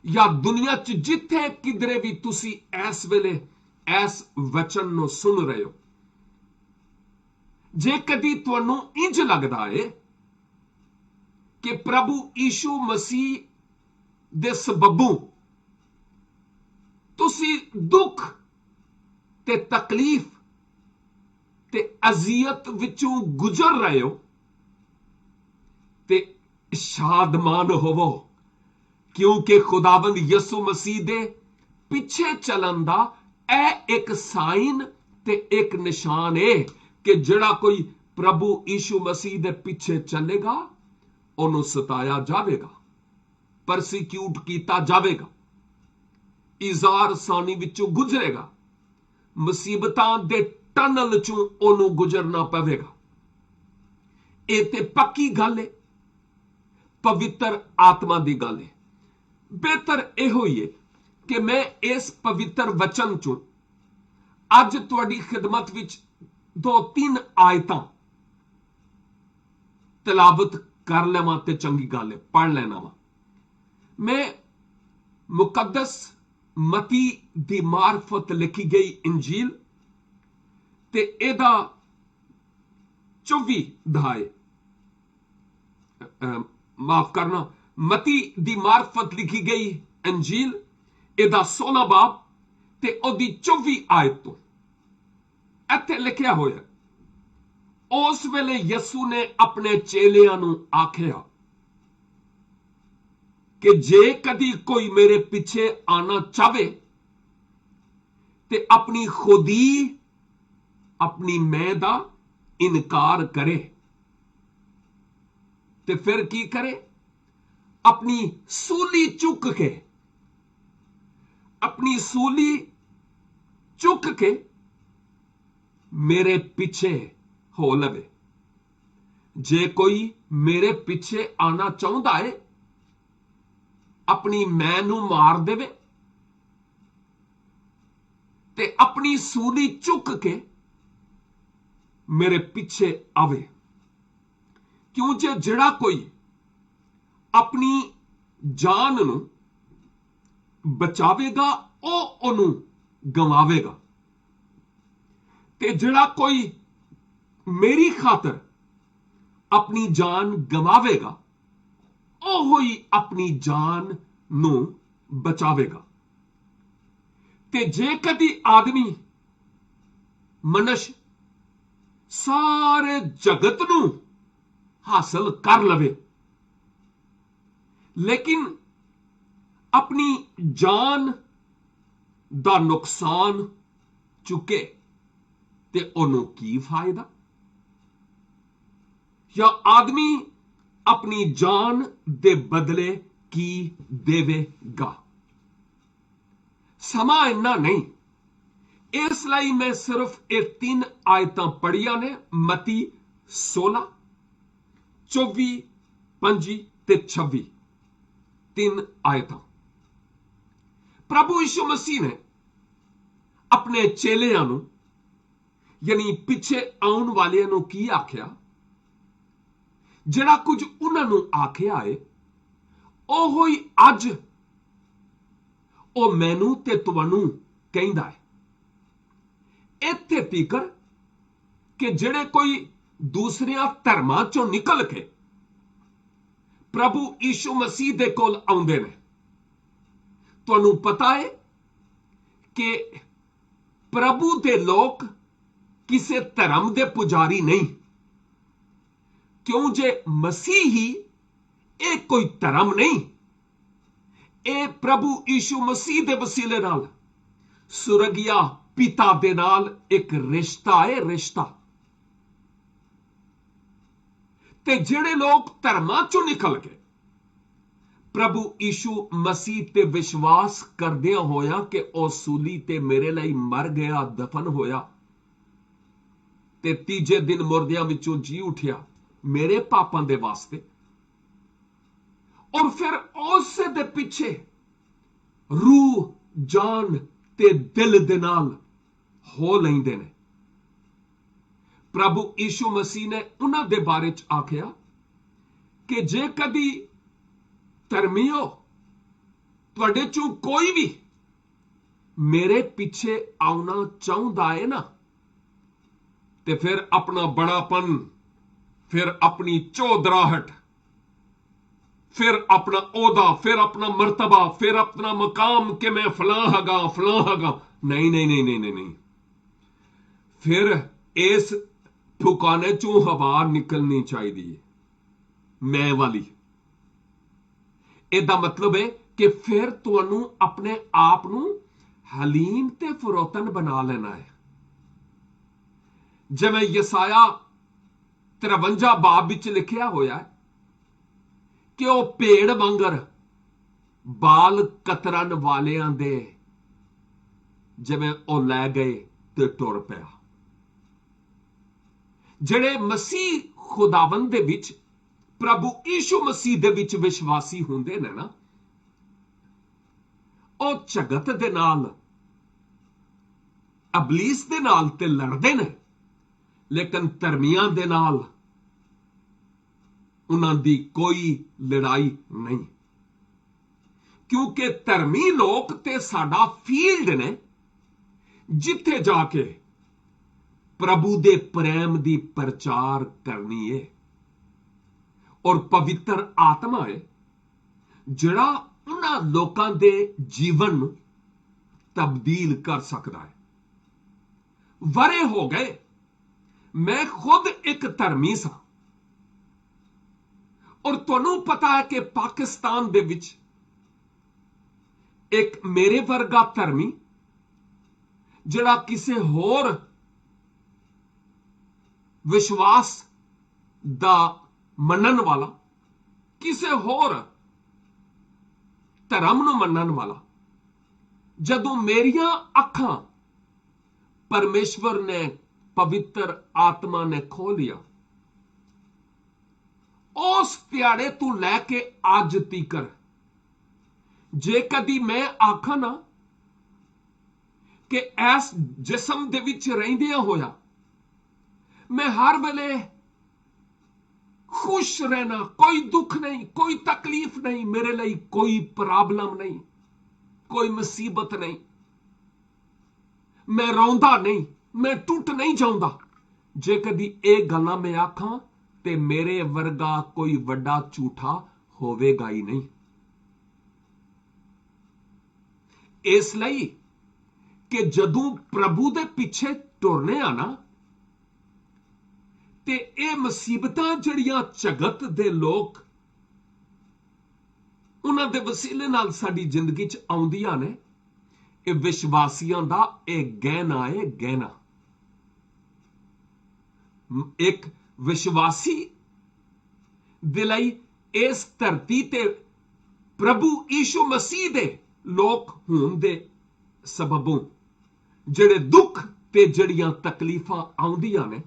ਜਾਂ ਦੁਨੀਆ 'ਚ ਜਿੱਥੇ ਕਿਧਰੇ ਵੀ ਤੁਸੀਂ ਇਸ ਵੇਲੇ ਇਸ ਵਚਨ ਨੂੰ ਸੁਣ ਰਹੇ ਹੋ, ਜੇ ਕਦੀ ਤੁਹਾਨੂੰ ਇੰਜ ਲੱਗਦਾ ਹੈ ਕਿ ਪ੍ਰਭੂ ਯੀਸ਼ੂ ਮਸੀਹ ਦੇ ਸਬਬੋਂ ਤੁਸੀਂ ਦੁੱਖ ਤੇ ਤਕਲੀਫ ਤੇ ਅਜ਼ੀਅਤ ਵਿੱਚੋਂ ਗੁਜ਼ਰ ਰਹੇ ਹੋ, ਤੇ ਸ਼ਾਦਮਾਨ ਹੋਵੋ, ਕਿਉਂਕਿ ਖੁਦਾਵੰਦ ਯਿਸੂ ਮਸੀਹ ਦੇ ਪਿੱਛੇ ਚੱਲਣ ਦਾ ਇਹ ਇੱਕ ਸਾਈਨ ਤੇ ਇੱਕ ਨਿਸ਼ਾਨ ਹੈ ਕਿ ਜਿਹੜਾ ਕੋਈ ਪ੍ਰਭੂ ਯੀਸ਼ੂ ਮਸੀਹ ਦੇ ਪਿੱਛੇ ਚੱਲੇਗਾ, ਉਹਨੂੰ ਸਤਾਇਆ ਜਾਵੇਗਾ, ਪਰਸੀਕਿਊਟ ਕੀਤਾ ਜਾਵੇਗਾ, ਇਜ਼ਾਰ ਸਾਨੀ ਵਿੱਚੋਂ ਗੁਜ਼ਰੇਗਾ, ਮੁਸੀਬਤਾਂ ਦੇ ਟਨਲ ਚੋਂ ਉਹਨੂੰ ਗੁਜ਼ਰਨਾ ਪਵੇਗਾ। ਇਹ ਤੇ ਪੱਕੀ ਗੱਲ ਹੈ, ਪਵਿੱਤਰ ਆਤਮਾ ਦੀ ਗੱਲ ਹੈ। ਬਿਹਤਰ ਇਹੋ ਹੀ ਹੈ ਕਿ ਮੈਂ ਇਸ ਪਵਿੱਤਰ ਵਚਨ ਚੋਂ ਅੱਜ ਤੁਹਾਡੀ ਖਿਦਮਤ ਵਿੱਚ 2-3 ਆਇਤਾਂ ਤਲਾਵਤ ਕਰ ਲਵਾਂ ਤੇ ਚੰਗੀ ਗੱਲ ਹੈ, ਪੜ੍ਹ ਲੈਣਾ ਵਾ। ਮੈਂ ਮੁਕੱਦਸ ਮਤੀ ਦੀ ਮਾਰਫਤ ਲਿਖੀ ਗਈ ਇੰਜੀਲ ਤੇ ਇਹਦਾ 24 ਅਧਿਆਇ, ਮਾਫ ਕਰਨਾ, ਮਤੀ ਦੀ ਮਾਰਫਤ ਲਿਖੀ ਗਈ ਇੰਜੀਲ, ਇਹਦਾ 16 ਬਾਬ ਤੇ ਉਹਦੀ 24 ਆਇਤ ਤੋਂ ਇੱਥੇ ਲਿਖਿਆ ਹੋਇਆ, ਉਸ ਵੇਲੇ ਯਿਸੂ ਨੇ ਆਪਣੇ ਚੇਲਿਆਂ ਨੂੰ ਆਖਿਆ ਕਿ ਜੇ ਕਦੀ ਕੋਈ ਮੇਰੇ ਪਿੱਛੇ ਆਣਾ ਚਾਹਵੇ ਤੇ ਆਪਣੀ ਖੁਦੀ, ਆਪਣੀ ਮੈਂ ਦਾ ਇਨਕਾਰ ਕਰੇ, ਤੇ ਫਿਰ ਕੀ ਕਰੇ? ਆਪਣੀ ਸੂਲੀ ਚੁੱਕ ਕੇ, ਆਪਣੀ ਸੂਲੀ ਚੁੱਕ ਕੇ ਮੇਰੇ ਪਿੱਛੇ ਹੋ ਲਵੇ। ਜੇ ਕੋਈ ਮੇਰੇ ਪਿੱਛੇ ਆਣਾ ਚਾਹੁੰਦਾ ਹੈ, ਆਪਣੀ ਮੈਂ ਨੂੰ ਮਾਰ ਦੇਵੇ ਤੇ ਆਪਣੀ ਸੂਲੀ ਚੁੱਕ ਕੇ ਮੇਰੇ ਪਿੱਛੇ ਆਵੇ। ਕਿਉਂ ਜੇ ਜਿਹੜਾ ਕੋਈ ਆਪਣੀ ਜਾਨ ਨੂੰ ਬਚਾਵੇਗਾ, ਉਹ ਉਹਨੂੰ ਗਵਾਵੇਗਾ, ਤੇ ਜਿਹੜਾ ਕੋਈ ਮੇਰੀ ਖਾਤਰ ਆਪਣੀ ਜਾਨ ਗਵਾਵੇਗਾ, ਉਹ ਹੀ ਆਪਣੀ ਜਾਨ ਨੂੰ ਬਚਾਵੇਗਾ। ਤੇ ਜੇ ਕਦੀ ਆਦਮੀ ਮਨੁੱਖ ਸਾਰੇ ਜਗਤ ਨੂੰ ਹਾਸਲ ਕਰ ਲਵੇ, ਲੇਕਿਨ ਆਪਣੀ ਜਾਨ ਦਾ ਨੁਕਸਾਨ ਚੁੱਕੇ, ਤੇ ਉਹਨੂੰ ਕੀ ਫਾਇਦਾ? ਜਾਂ ਆਦਮੀ ਆਪਣੀ ਜਾਨ ਦੇ ਬਦਲੇ ਕੀ ਦੇਵੇਗਾ? ਸਮਾਂ ਇੰਨਾ ਨਹੀਂ, ਇਸ ਲਈ ਮੈਂ ਸਿਰਫ ਇਹ 3 ਆਇਤਾਂ ਪੜ੍ਹੀਆਂ ਨੇ, ਮਤੀ 16, 24, 25 ਤੇ 26, 3 ਆਇਤਾਂ। ਪ੍ਰਭੂ ਯਿਸੂ ਮਸੀਹ ਨੇ ਆਪਣੇ ਚੇਲਿਆਂ ਨੂੰ, ਯਾਨੀ ਪਿੱਛੇ ਆਉਣ ਵਾਲਿਆਂ ਨੂੰ ਕੀ ਆਖਿਆ? ਜਿਹੜਾ ਕੁਝ ਉਹਨਾਂ ਨੂੰ ਆਖਿਆ ਹੈ, ਉਹ ਹੀ ਅੱਜ ਉਹ ਮੈਨੂੰ ਤੇ ਤੁਹਾਨੂੰ ਕਹਿੰਦਾ ਹੈ। ਇੱਥੇ ਤੀਕਰ ਕਿ ਜਿਹੜੇ ਕੋਈ ਦੂਸਰਿਆਂ ਧਰਮਾਂ ਚੋਂ ਨਿਕਲ ਕੇ ਪ੍ਰਭੂ ਯਿਸੂ ਮਸੀਹ ਦੇ ਕੋਲ ਆਉਂਦੇ ਨੇ, ਤੁਹਾਨੂੰ ਪਤਾ ਹੈ ਕਿ ਪ੍ਰਭੂ ਦੇ ਲੋਕ ਕਿਸੇ ਧਰਮ ਦੇ ਪੁਜਾਰੀ ਨਹੀਂ, ਕਿਉਂ ਜੇ ਮਸੀਹ ਹੀ ਇਹ ਕੋਈ ਧਰਮ ਨਹੀਂ, ਇਹ ਪ੍ਰਭੂ ਯਿਸੂ ਮਸੀਹ ਦੇ ਵਸੀਲੇ ਨਾਲ ਸੁਰਗੀਆ ਪਿਤਾ ਦੇ ਨਾਲ ਇੱਕ ਰਿਸ਼ਤਾ ਹੈ, ਰਿਸ਼ਤਾ। ਤੇ ਜਿਹੜੇ ਲੋਕ ਧਰਮਾਂ ਚੋਂ ਨਿਕਲ ਕੇ ਪ੍ਰਭੂ ਯੀਸ਼ੂ ਮਸੀਹ ਤੇ ਵਿਸ਼ਵਾਸ ਕਰਦਿਆਂ ਹੋਇਆ ਕਿ ਉਹ ਸੂਲੀ ਤੇ ਮੇਰੇ ਲਈ ਮਰ ਗਿਆ, ਦਫਨ ਹੋਇਆ ਤੇ ਤੀਜੇ ਦਿਨ ਮੁਰਦਿਆਂ ਵਿੱਚੋਂ ਜੀ ਉਠਿਆ ਮੇਰੇ ਪਾਪਾਂ ਦੇ ਵਾਸਤੇ, ਔਰ ਫਿਰ ਉਸੇ ਦੇ ਪਿੱਛੇ ਰੂਹ, ਜਾਨ ਤੇ ਦਿਲ ਦੇ ਨਾਲ ਹੋ ਲੈਂਦੇ ਨੇ। ਪ੍ਰਭੂ ਯੀਸ਼ੂ ਮਸੀਹ ਨੇ ਉਹਨਾਂ ਦੇ ਬਾਰੇ ਚ ਆਖਿਆ ਕਿ ਜੇ ਕਦੀ ਧਰਮੀਓ ਤੁਹਾਡੇ ਚੋਂ ਕੋਈ ਵੀ ਮੇਰੇ ਪਿੱਛੇ ਆਉਣਾ ਚਾਹੁੰਦਾ ਹੈ ਨਾ, ਤੇ ਫਿਰ ਆਪਣਾ ਬੜਾਪਨ, ਫਿਰ ਆਪਣੀ ਚੌਧਰਾਹਟ, ਫਿਰ ਆਪਣਾ ਅਹੁਦਾ, ਫਿਰ ਆਪਣਾ ਮਰਤਬਾ, ਫਿਰ ਆਪਣਾ ਮਕਾਮ ਕਿ ਮੈਂ ਫਲਾਂ ਹੈਗਾ, ਫਲਾਂ ਹੈਗਾ, ਨਹੀਂ ਨਹੀਂ ਨਹੀਂ ਨਹੀਂ ਨਹੀਂ, ਫਿਰ ਇਸ ਠੁਕਾਣੇ ਚੋਂ ਹਵਾ ਨਿਕਲਣੀ ਚਾਹੀਦੀ ਹੈ, ਮੈਂ ਵਾਲੀ। ਇਹਦਾ ਮਤਲਬ ਹੈ ਕਿ ਫਿਰ ਤੁਹਾਨੂੰ ਆਪਣੇ ਆਪ ਨੂੰ ਹਲੀਮ ਤੇ ਫਰੋਤਨ ਬਣਾ ਲੈਣਾ ਹੈ। ਜਿਵੇਂ ਯਸਾਇਆ 53 ਬਾਬ ਵਿੱਚ ਲਿਖਿਆ ਹੋਇਆ ਹੈ ਕਿ ਉਹ ਭੇਡ ਵਾਂਗਰ ਬਾਲ ਕਤਰਨ ਵਾਲਿਆਂ ਦੇ ਜਿਵੇਂ ਉਹ ਲੈ ਗਏ ਤੇ ਟੁਰ ਪਿਆ। ਜਿਹੜੇ ਮਸੀਹ ਖੁਦਾਵੰਦ ਦੇ ਵਿੱਚ, ਪ੍ਰਭੂ ਯੀਸ਼ੂ ਮਸੀਹ ਦੇ ਵਿੱਚ ਵਿਸ਼ਵਾਸੀ ਹੁੰਦੇ ਨੇ ਨਾ, ਉਹ ਜਗਤ ਦੇ ਨਾਲ, ਅਬਲੀਸ ਦੇ ਨਾਲ ਤੇ ਲੜਦੇ ਨੇ, ਲੇਕਿਨ ਧਰਮੀਆਂ ਦੇ ਨਾਲ ਉਹਨਾਂ ਦੀ ਕੋਈ ਲੜਾਈ ਨਹੀਂ, ਕਿਉਂਕਿ ਧਰਮੀ ਲੋਕ ਤੇ ਸਾਡਾ ਫੀਲਡ ਨੇ ਜਿੱਥੇ ਜਾ ਕੇ ਪ੍ਰਭੂ ਦੇ ਪ੍ਰੇਮ ਦੀ ਪ੍ਰਚਾਰ ਕਰਨੀ ਹੈ, ਔਰ ਪਵਿੱਤਰ ਆਤਮਾ ਹੈ ਜਿਹੜਾ ਉਹਨਾਂ ਲੋਕਾਂ ਦੇ ਜੀਵਨ ਨੂੰ ਤਬਦੀਲ ਕਰ ਸਕਦਾ ਹੈ। ਵਰੇ ਹੋ ਗਏ, ਮੈਂ ਖੁਦ ਇੱਕ ਧਰਮੀ ਸਾਂ, ਔਰ ਤੁਹਾਨੂੰ ਪਤਾ ਹੈ ਕਿ ਪਾਕਿਸਤਾਨ ਦੇ ਵਿੱਚ ਇੱਕ ਮੇਰੇ ਵਰਗਾ ਧਰਮੀ ਜਿਹੜਾ ਕਿਸੇ ਹੋਰ ਵਿਸ਼ਵਾਸ ਦਾ ਮੰਨਣ ਵਾਲਾ, ਕਿਸੇ ਹੋਰ ਧਰਮ ਨੂੰ ਮੰਨਣ ਵਾਲਾ, ਜਦੋਂ ਮੇਰੀਆਂ ਅੱਖਾਂ ਪਰਮੇਸ਼ਵਰ ਨੇ, ਪਵਿੱਤਰ ਆਤਮਾ ਨੇ ਖੋਲੀਆਂ, ਉਸ ਦਿਹਾੜੇ ਤੋਂ ਲੈ ਕੇ ਅੱਜ ਤੀਕਰ ਜੇ ਕਦੀ ਮੈਂ ਆਖਾਂ ਨਾ ਕਿ ਇਸ ਜਿਸਮ ਦੇ ਵਿੱਚ ਰਹਿੰਦਿਆਂ ਹੋਇਆ ਮੈਂ ਹਰ ਵੇਲੇ ਖੁਸ਼ ਰਹਿਣਾ, ਕੋਈ ਦੁੱਖ ਨਹੀਂ, ਕੋਈ ਤਕਲੀਫ ਨਹੀਂ, ਮੇਰੇ ਲਈ ਕੋਈ ਪ੍ਰੋਬਲਮ ਨਹੀਂ, ਕੋਈ ਮੁਸੀਬਤ ਨਹੀਂ, ਮੈਂ ਰੋਂਦਾ ਨਹੀਂ, ਮੈਂ ਟੁੱਟ ਨਹੀਂ ਜਾਂਦਾ, ਜੇ ਕਦੀ ਇਹ ਗੱਲਾਂ ਮੈਂ ਆਖਾਂ ਤੇ ਮੇਰੇ ਵਰਗਾ ਕੋਈ ਵੱਡਾ ਝੂਠਾ ਹੋਵੇਗਾ ਹੀ ਨਹੀਂ। ਇਸ ਲਈ ਕਿ ਜਦੋਂ ਪ੍ਰਭੂ ਦੇ ਪਿੱਛੇ ਟੁਰਨੇ ਆ ਨਾ, ਤੇ ਇਹ ਮੁਸੀਬਤਾਂ ਜਿਹੜੀਆਂ ਜਗਤ ਦੇ ਲੋਕ ਉਹਨਾਂ ਦੇ ਵਸੀਲੇ ਨਾਲ ਸਾਡੀ ਜ਼ਿੰਦਗੀ 'ਚ ਆਉਂਦੀਆਂ ਨੇ, ਇਹ ਵਿਸ਼ਵਾਸੀਆਂ ਦਾ ਇਹ ਗਹਿਣਾ ਹੈ, ਗਹਿਣਾ। ਇੱਕ ਵਿਸ਼ਵਾਸੀ ਦੇ ਲਈ ਇਸ ਧਰਤੀ ਤੇ ਪ੍ਰਭੂ ਯੀਸ਼ੂ ਮਸੀਹ ਦੇ ਲੋਕ ਹੋਣ ਦੇ ਸਬਬੋਂ ਜਿਹੜੇ ਦੁੱਖ ਤੇ ਜਿਹੜੀਆਂ ਤਕਲੀਫਾਂ ਆਉਂਦੀਆਂ ਨੇ,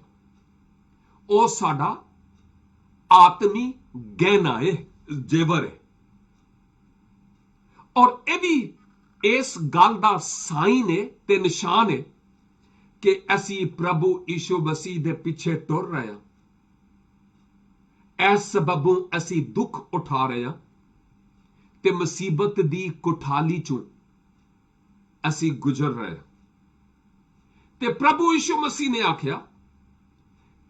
ਉਹ ਸਾਡਾ ਆਤਮੀ ਗਹਿਣਾ ਹੈ, ਜੇਵਰ ਹੈ। ਔਰ ਇਹ ਵੀ ਇਸ ਗੱਲ ਦਾ ਸਾਈਨ ਹੈ ਤੇ ਨਿਸ਼ਾਨ ਹੈ ਕਿ ਅਸੀਂ ਪ੍ਰਭੂ ਯੀਸ਼ੂ ਮਸੀਹ ਦੇ ਪਿੱਛੇ ਟੁਰ ਰਹੇ ਹਾਂ। ਇਸ ਸਬਬੋਂ ਅਸੀਂ ਦੁੱਖ ਉਠਾ ਰਹੇ ਹਾਂ ਤੇ ਮੁਸੀਬਤ ਦੀ ਕੁਠਾਲੀ ਚੋਂ ਅਸੀਂ ਗੁਜ਼ਰ ਰਹੇ ਹਾਂ। ਤੇ ਪ੍ਰਭੂ ਯੀਸ਼ੂ ਮਸੀਹ ਨੇ ਆਖਿਆ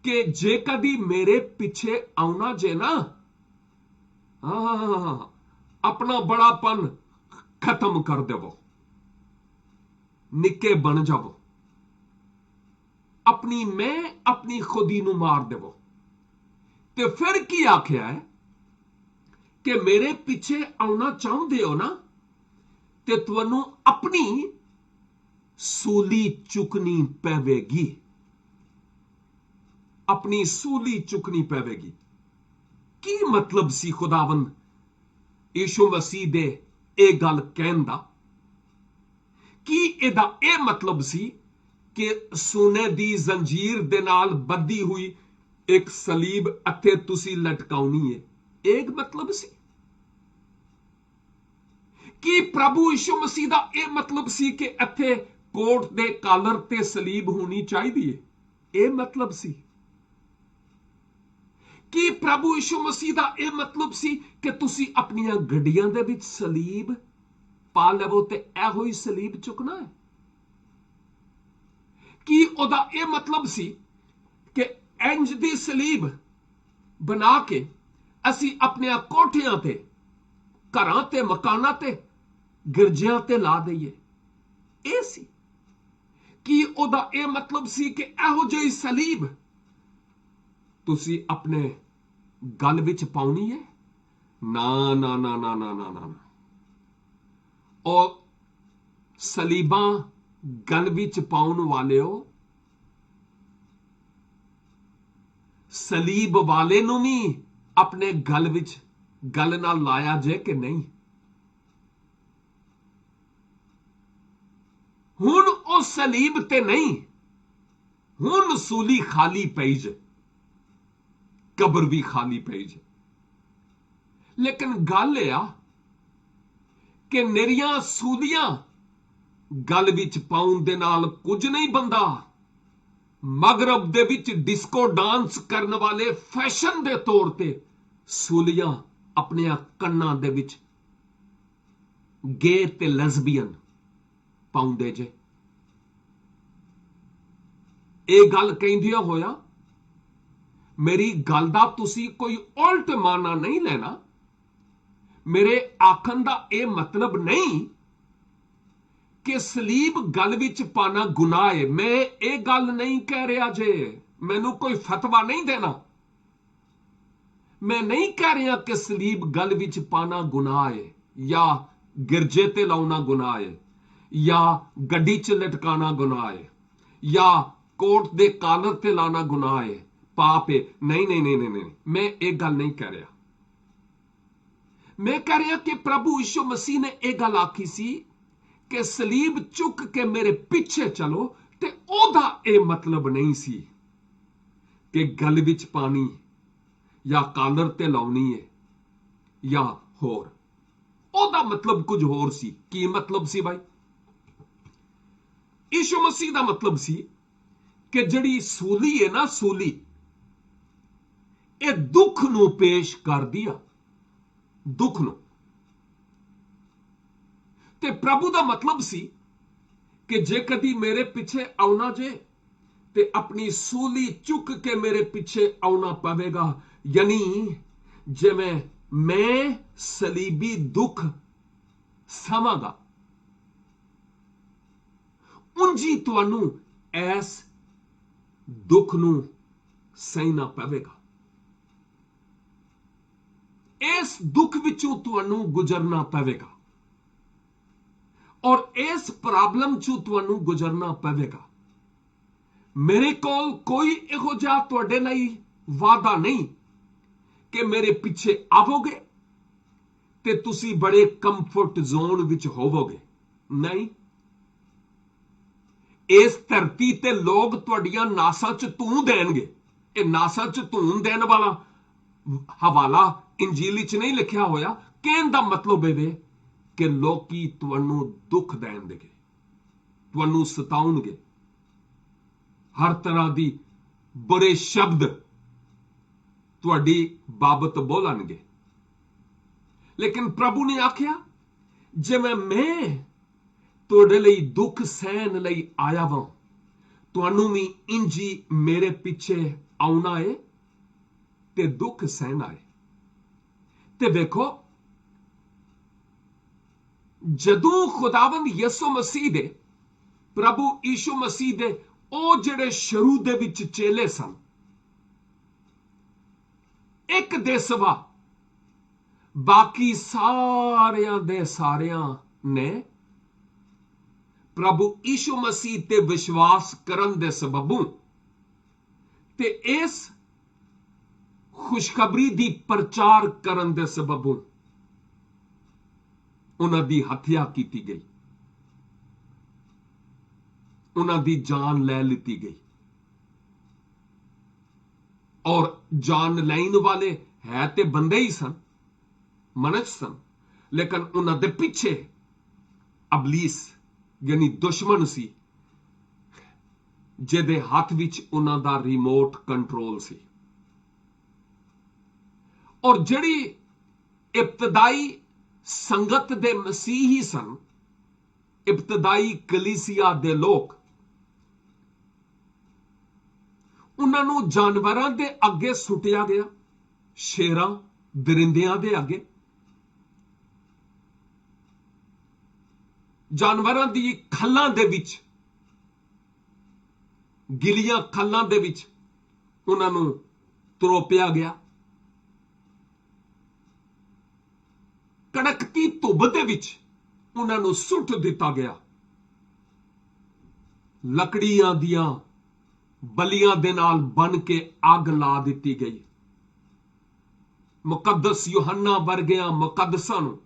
ਕਿ ਜੇ ਕਦੀ ਮੇਰੇ ਪਿੱਛੇ ਆਉਣਾ ਜੇ ਨਾ, ਆਪਣਾ ਬੜਾਪਨ ਖਤਮ ਕਰ ਦੇਵੋ, ਨਿੱਕੇ ਬਣ ਜਾਵੋ, ਆਪਣੀ ਖੁਦੀ ਨੂੰ ਮਾਰ ਦੇਵੋ। ਤੇ ਫਿਰ ਕੀ ਆਖਿਆ ਹੈ ਕਿ ਮੇਰੇ ਪਿੱਛੇ ਆਉਣਾ ਚਾਹੁੰਦੇ ਹੋ ਨਾ, ਤੇ ਤੁਹਾਨੂੰ ਆਪਣੀ ਸੂਲੀ ਚੁੱਕਣੀ ਪਵੇਗੀ। ਆਪਣੀ ਸੂਲੀ ਚੁੱਕਣੀ ਪਵੇਗੀ। ਕੀ ਮਤਲਬ ਸੀ ਖੁਦਾਵੰਦ ਯਿਸੂ ਮਸੀਹ ਦੇ ਇਹ ਗੱਲ ਕਹਿਣ ਦਾ? ਕੀ ਇਹਦਾ ਇਹ ਮਤਲਬ ਸੀ ਕਿ ਸੋਨੇ ਦੀ ਜ਼ੰਜੀਰ ਦੇ ਨਾਲ ਬੱਧੀ ਹੋਈ ਇੱਕ ਸਲੀਬ ਇੱਥੇ ਤੁਸੀਂ ਲਟਕਾਉਣੀ ਹੈ? ਇਹ ਮਤਲਬ ਸੀ? ਕੀ ਪ੍ਰਭੂ ਯਿਸੂ ਮਸੀਹ ਦਾ ਇਹ ਮਤਲਬ ਸੀ ਕਿ ਇੱਥੇ ਕੋਟ ਦੇ ਕਾਲਰ ਤੇ ਸਲੀਬ ਹੋਣੀ ਚਾਹੀਦੀ ਹੈ? ਇਹ ਮਤਲਬ ਸੀ? ਕੀ ਪ੍ਰਭੂ ਯਿਸੂ ਮਸੀਹ ਦਾ ਇਹ ਮਤਲਬ ਸੀ ਕਿ ਤੁਸੀਂ ਆਪਣੀਆਂ ਗੱਡੀਆਂ ਦੇ ਵਿੱਚ ਸਲੀਬ ਪਾ ਲਵੋ ਤੇ ਇਹੋ ਹੀ ਸਲੀਬ ਚੁੱਕਣਾ ਹੈ? ਕੀ ਉਹਦਾ ਇਹ ਮਤਲਬ ਸੀ ਕਿ ਇੰਜ ਦੀ ਸਲੀਬ ਬਣਾ ਕੇ ਅਸੀਂ ਆਪਣੇ ਕੋਠਿਆਂ ਤੇ, ਘਰਾਂ ਤੇ, ਮਕਾਨਾਂ ਤੇ, ਗਿਰਜਿਆਂ ਤੇ ਲਾ ਦਈਏ? ਇਹ ਸੀ? ਕੀ ਉਹਦਾ ਇਹ ਮਤਲਬ ਸੀ ਕਿ ਇਹੋ ਜਿਹੀ ਸਲੀਬ ਤੁਸੀਂ ਆਪਣੇ ਗਲ ਵਿੱਚ ਪਾਉਣੀ ਹੈ? ਨਾ ਨਾ ਨਾ ਨਾ ਨਾ ਨਾ ਨਾ। ਉਹ ਸਲੀਬਾਂ ਗਲ ਵਿੱਚ ਪਾਉਣ ਵਾਲਿਓ, ਸਲੀਬ ਵਾਲੇ ਨੂੰ ਵੀ ਆਪਣੇ ਗਲ ਵਿੱਚ ਗਲ ਨਾਲ ਲਾਇਆ ਜੇ ਕਿ ਨਹੀਂ? ਹੁਣ ਉਹ ਸਲੀਬ ਤੇ ਨਹੀਂ, ਹੁਣ ਸੂਲੀ ਖਾਲੀ ਪਈ ਜੇ, ਕਬਰ ਵੀ ਖਾਲੀ ਪਈ ਜੇ। ਲੇਕਿਨ ਗੱਲ ਇਹ ਆ ਕਿ ਨਿਰੀਆਂ ਸੂਲੀਆਂ ਗਲ ਵਿੱਚ ਪਾਉਣ ਦੇ ਨਾਲ ਕੁਝ ਨਹੀਂ ਬੰਦਾ। ਮਗਰਬ ਦੇ ਵਿੱਚ ਡਿਸਕੋ ਡਾਂਸ ਕਰਨ ਵਾਲੇ ਫੈਸ਼ਨ ਦੇ ਤੌਰ ਤੇ ਸੂਲੀਆਂ ਆਪਣੇ ਕੰਨਾਂ ਦੇ ਵਿੱਚ ਗੇ ਤੇ ਲੈਸਬੀਅਨ ਪਾਉਂਦੇ ਜੇ। ਇਹ ਗੱਲ ਕਹਿੰਦਿਆਂ ਹੋਇਆ ਮੇਰੀ ਗੱਲ ਦਾ ਤੁਸੀਂ ਕੋਈ ਉਲਟ ਮਾਨਾ ਨਹੀਂ ਲੈਣਾ। ਮੇਰੇ ਆਖਣ ਦਾ ਇਹ ਮਤਲਬ ਨਹੀਂ ਕਿ ਸਲੀਬ ਗਲ ਵਿੱਚ ਪਾਣਾ ਗੁਨਾਹ ਹੈ। ਮੈਂ ਇਹ ਗੱਲ ਨਹੀਂ ਕਹਿ ਰਿਹਾ ਜੇ। ਮੈਨੂੰ ਕੋਈ ਫਤਵਾ ਨਹੀਂ ਦੇਣਾ। ਮੈਂ ਨਹੀਂ ਕਹਿ ਰਿਹਾ ਕਿ ਸਲੀਬ ਗਲ ਵਿੱਚ ਪਾਣਾ ਗੁਨਾਹ ਹੈ, ਜਾਂ ਗਿਰਜੇ ਤੇ ਲਾਉਣਾ ਗੁਨਾਹ ਹੈ, ਜਾਂ ਗੱਡੀ 'ਚ ਲਟਕਾਣਾ ਗੁਨਾਹ ਹੈ, ਜਾਂ ਕੋਟ ਦੇ ਕਾਲਰ ਤੇ ਲਾਣਾ ਗੁਨਾਹ ਹੈ, ਪਾਪ ਹੈ। ਨਹੀਂ ਨਹੀਂ ਨਹੀਂ ਨਹੀਂ, ਮੈਂ ਇਹ ਗੱਲ ਨਹੀਂ ਕਹਿ ਰਿਹਾ। ਮੈਂ ਕਹਿ ਰਿਹਾ ਕਿ ਪ੍ਰਭੂ ਯਿਸੂ ਮਸੀਹ ਨੇ ਇਹ ਗੱਲ ਆਖੀ ਸੀ ਕਿ ਸਲੀਬ ਚੁੱਕ ਕੇ ਮੇਰੇ ਪਿੱਛੇ ਚਲੋ, ਤੇ ਉਹਦਾ ਇਹ ਮਤਲਬ ਨਹੀਂ ਸੀ ਕਿ ਗਲ ਵਿੱਚ ਪਾਣੀ ਜਾਂ ਕਾਲਰ ਤੇ ਲਾਉਣੀ ਹੈ ਜਾਂ ਹੋਰ। ਉਹਦਾ ਮਤਲਬ ਕੁਝ ਹੋਰ ਸੀ। ਕੀ ਮਤਲਬ ਸੀ ਭਾਈ? ਯਿਸੂ ਮਸੀਹ ਦਾ ਮਤਲਬ ਸੀ ਕਿ ਜਿਹੜੀ ਸੂਲੀ ਹੈ ਨਾ, ਸੂਲੀ ਇਹ ਦੁੱਖ ਨੂੰ ਪੇਸ਼ ਕਰਦੀ ਆ, ਦੁੱਖ ਨੂੰ। ਤੇ ਪ੍ਰਭੂ ਦਾ ਮਤਲਬ ਸੀ ਕਿ ਜੇ ਕਦੀ ਮੇਰੇ ਪਿੱਛੇ ਆਉਣਾ ਜੇ ਤੇ ਆਪਣੀ ਸੂਲੀ ਚੁੱਕ ਕੇ ਮੇਰੇ ਪਿੱਛੇ ਆਉਣਾ ਪਵੇਗਾ। ਯਾਨੀ ਜਿਵੇਂ ਮੈਂ ਸਲੀਬੀ ਦੁੱਖ ਸਹਾਂਗਾ, ਉਂਝੀ ਤੁਹਾਨੂੰ ਇਸ ਦੁੱਖ ਨੂੰ ਸਹਿਣਾ ਪਵੇਗਾ। ਇਸ ਦੁੱਖ ਵਿੱਚੋਂ ਤੁਹਾਨੂੰ ਗੁਜ਼ਰਨਾ ਪਵੇਗਾ, ਔਰ ਇਸ ਪ੍ਰੋਬਲਮ ਚੋਂ ਤੁਹਾਨੂੰ ਗੁਜ਼ਰਨਾ ਪਵੇਗਾ। ਮੇਰੇ ਕੋਲ ਕੋਈ ਇਹੋ ਜਿਹਾ ਤੁਹਾਡੇ ਲਈ ਵਾਅਦਾ ਨਹੀਂ ਕਿ ਮੇਰੇ ਪਿੱਛੇ ਆਵੋਗੇ ਤੇ ਤੁਸੀਂ ਬੜੇ ਕੰਫਰਟ ਜ਼ੋਨ ਵਿੱਚ ਹੋਵੋਗੇ। ਨਹੀਂ, ਇਸ ਧਰਤੀ ਤੇ ਲੋਕ ਤੁਹਾਡੀਆਂ ਨਾਸਾਂ 'ਚ ਧੂੰ ਦੇਣਗੇ। ਇਹ ਨਾਸਾਂ 'ਚ ਧੂੰ ਦੇਣ ਵਾਲਾ ਹਵਾਲਾ ਇੰਜੀਲ ਵਿੱਚ ਨਹੀਂ ਲਿਖਿਆ ਹੋਇਆ। ਕਹਿਣ ਦਾ ਮਤਲਬ ਇਹ ਕਿ ਲੋਕੀ ਤੁਹਾਨੂੰ ਦੁੱਖ ਦੇਣਗੇ, ਤੁਹਾਨੂੰ ਸਤਾਉਣਗੇ, ਹਰ ਤਰ੍ਹਾਂ ਦੀ ਬੁਰੇ ਸ਼ਬਦ ਤੁਹਾਡੀ ਬਾਬਤ ਬੋਲਣਗੇ। ਲੇਕਿਨ ਪ੍ਰਭੂ ਨੇ ਆਖਿਆ, ਜਿਵੇਂ ਮੈਂ ਤੁਹਾਡੇ ਲਈ ਦੁੱਖ ਸਹਿਣ ਲਈ ਆਇਆ ਵਾਂ, ਤੁਹਾਨੂੰ ਵੀ ਇੰਜੀ ਮੇਰੇ ਪਿੱਛੇ ਆਉਣਾ ਹੈ ਤੇ ਦੁੱਖ ਸਹਿਣਾ ਹੈ। ਤੇ ਵੇਖੋ, ਜਦੋਂ ਖੁਦਾਵੰਦ ਯਿਸੂ ਮਸੀਹ ਦੇ, ਪ੍ਰਭੂ ਯਿਸੂ ਮਸੀਹ ਦੇ ਉਹ ਜਿਹੜੇ ਸ਼ੁਰੂ ਦੇ ਵਿੱਚ ਚੇਲੇ ਸਨ, ਇੱਕ ਦੇ ਸਿਵਾ ਬਾਕੀ ਸਾਰਿਆਂ ਦੇ ਸਾਰਿਆਂ ਨੇ ਪ੍ਰਭੂ ਯੀਸ਼ੂ ਮਸੀਹ ਤੇ ਵਿਸ਼ਵਾਸ ਕਰਨ ਦੇ ਸਬਬੋਂ ਤੇ ਇਸ ਖੁਸ਼ਖਬਰੀ ਦੀ ਪ੍ਰਚਾਰ ਕਰਨ ਦੇ ਸਬਬੋਂ ਉਹਨਾਂ ਦੀ ਹੱਤਿਆ ਕੀਤੀ ਗਈ, ਉਹਨਾਂ ਦੀ ਜਾਨ ਲੈ ਲਿੱਤੀ ਗਈ। ਔਰ ਜਾਨ ਲੈਣ ਵਾਲੇ ਹੈ ਤੇ ਬੰਦੇ ਹੀ ਸਨ, ਮਨੁੱਖ ਸਨ, ਲੇਕਿਨ ਉਹਨਾਂ ਦੇ ਪਿੱਛੇ ਅਬਲੀਸ ਯਾਨੀ ਦੁਸ਼ਮਣ ਸੀ, ਜਿਹਦੇ ਹੱਥ ਵਿੱਚ ਉਹਨਾਂ ਦਾ ਰਿਮੋਟ ਕੰਟਰੋਲ ਸੀ। ਔਰ ਜਿਹੜੀ ਇਬਤਦਾਈ ਸੰਗਤ ਦੇ ਮਸੀਹੀ ਸਨ, ਇਬਤਦਾਈ ਕਲੀਸਿਆ ਦੇ ਲੋਕ, ਉਹਨਾਂ ਨੂੰ ਜਾਨਵਰਾਂ ਦੇ ਅੱਗੇ ਸੁੱਟਿਆ ਗਿਆ, ਸ਼ੇਰਾਂ ਦਰਿੰਦਿਆਂ ਦੇ ਅੱਗੇ। ਜਾਨਵਰਾਂ ਦੀ ਖੱਲਾਂ ਦੇ ਵਿੱਚ, ਗਿੱਲੀਆਂ ਖੱਲਾਂ ਦੇ ਵਿੱਚ ਉਹਨਾਂ ਨੂੰ ਤਰੋਪਿਆ ਗਿਆ। ਕੜਕਤੀ ਧੁੱਪ ਦੇ ਵਿੱਚ ਉਹਨਾਂ ਨੂੰ ਸੁੱਟ ਦਿੱਤਾ ਗਿਆ। ਲੱਕੜੀਆਂ ਦੀਆਂ ਬਲੀਆਂ ਦੇ ਨਾਲ ਬਨ ਕੇ ਅੱਗ ਲਾ ਦਿੱਤੀ ਗਈ। ਮੁਕੱਦਸ ਯੋਹੰਨਾ ਵਰਗਿਆਂ ਮੁਕੱਦਸਾਂ ਨੂੰ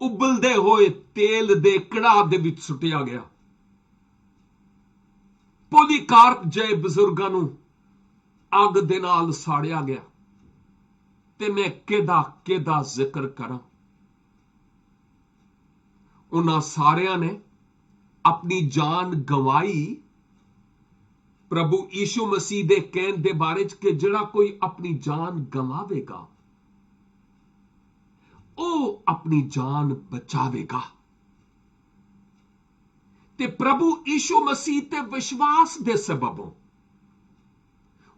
ਉਬਲਦੇ ਹੋਏ ਤੇਲ ਦੇ ਕੜਾਹ ਦੇ ਵਿੱਚ ਸੁੱਟਿਆ ਗਿਆ। ਪੋਲੀਕਾਰਪ ਜਿਹੇ ਬਜ਼ੁਰਗਾਂ ਨੂੰ ਅੱਗ ਦੇ ਨਾਲ ਸਾੜਿਆ ਗਿਆ। ਤੇ ਮੈਂ ਕਿਹਦਾ ਜ਼ਿਕਰ ਕਰਾਂ। ਉਹਨਾਂ ਸਾਰਿਆਂ ਨੇ ਆਪਣੀ ਜਾਨ ਗਵਾਈ ਪ੍ਰਭੂ ਯੀਸ਼ੂ ਮਸੀਹ ਦੇ ਕਹਿਣ ਦੇ ਬਾਰੇ ਚ ਕਿ ਜਿਹੜਾ ਕੋਈ ਆਪਣੀ ਜਾਨ ਗਵਾਵੇਗਾ ਉਹ ਆਪਣੀ ਜਾਨ ਬਚਾਵੇਗਾ। ਤੇ ਪ੍ਰਭੂ ਯੀਸ਼ੂ ਮਸੀਹ ਤੇ ਵਿਸ਼ਵਾਸ ਦੇ ਸਬਬੋਂ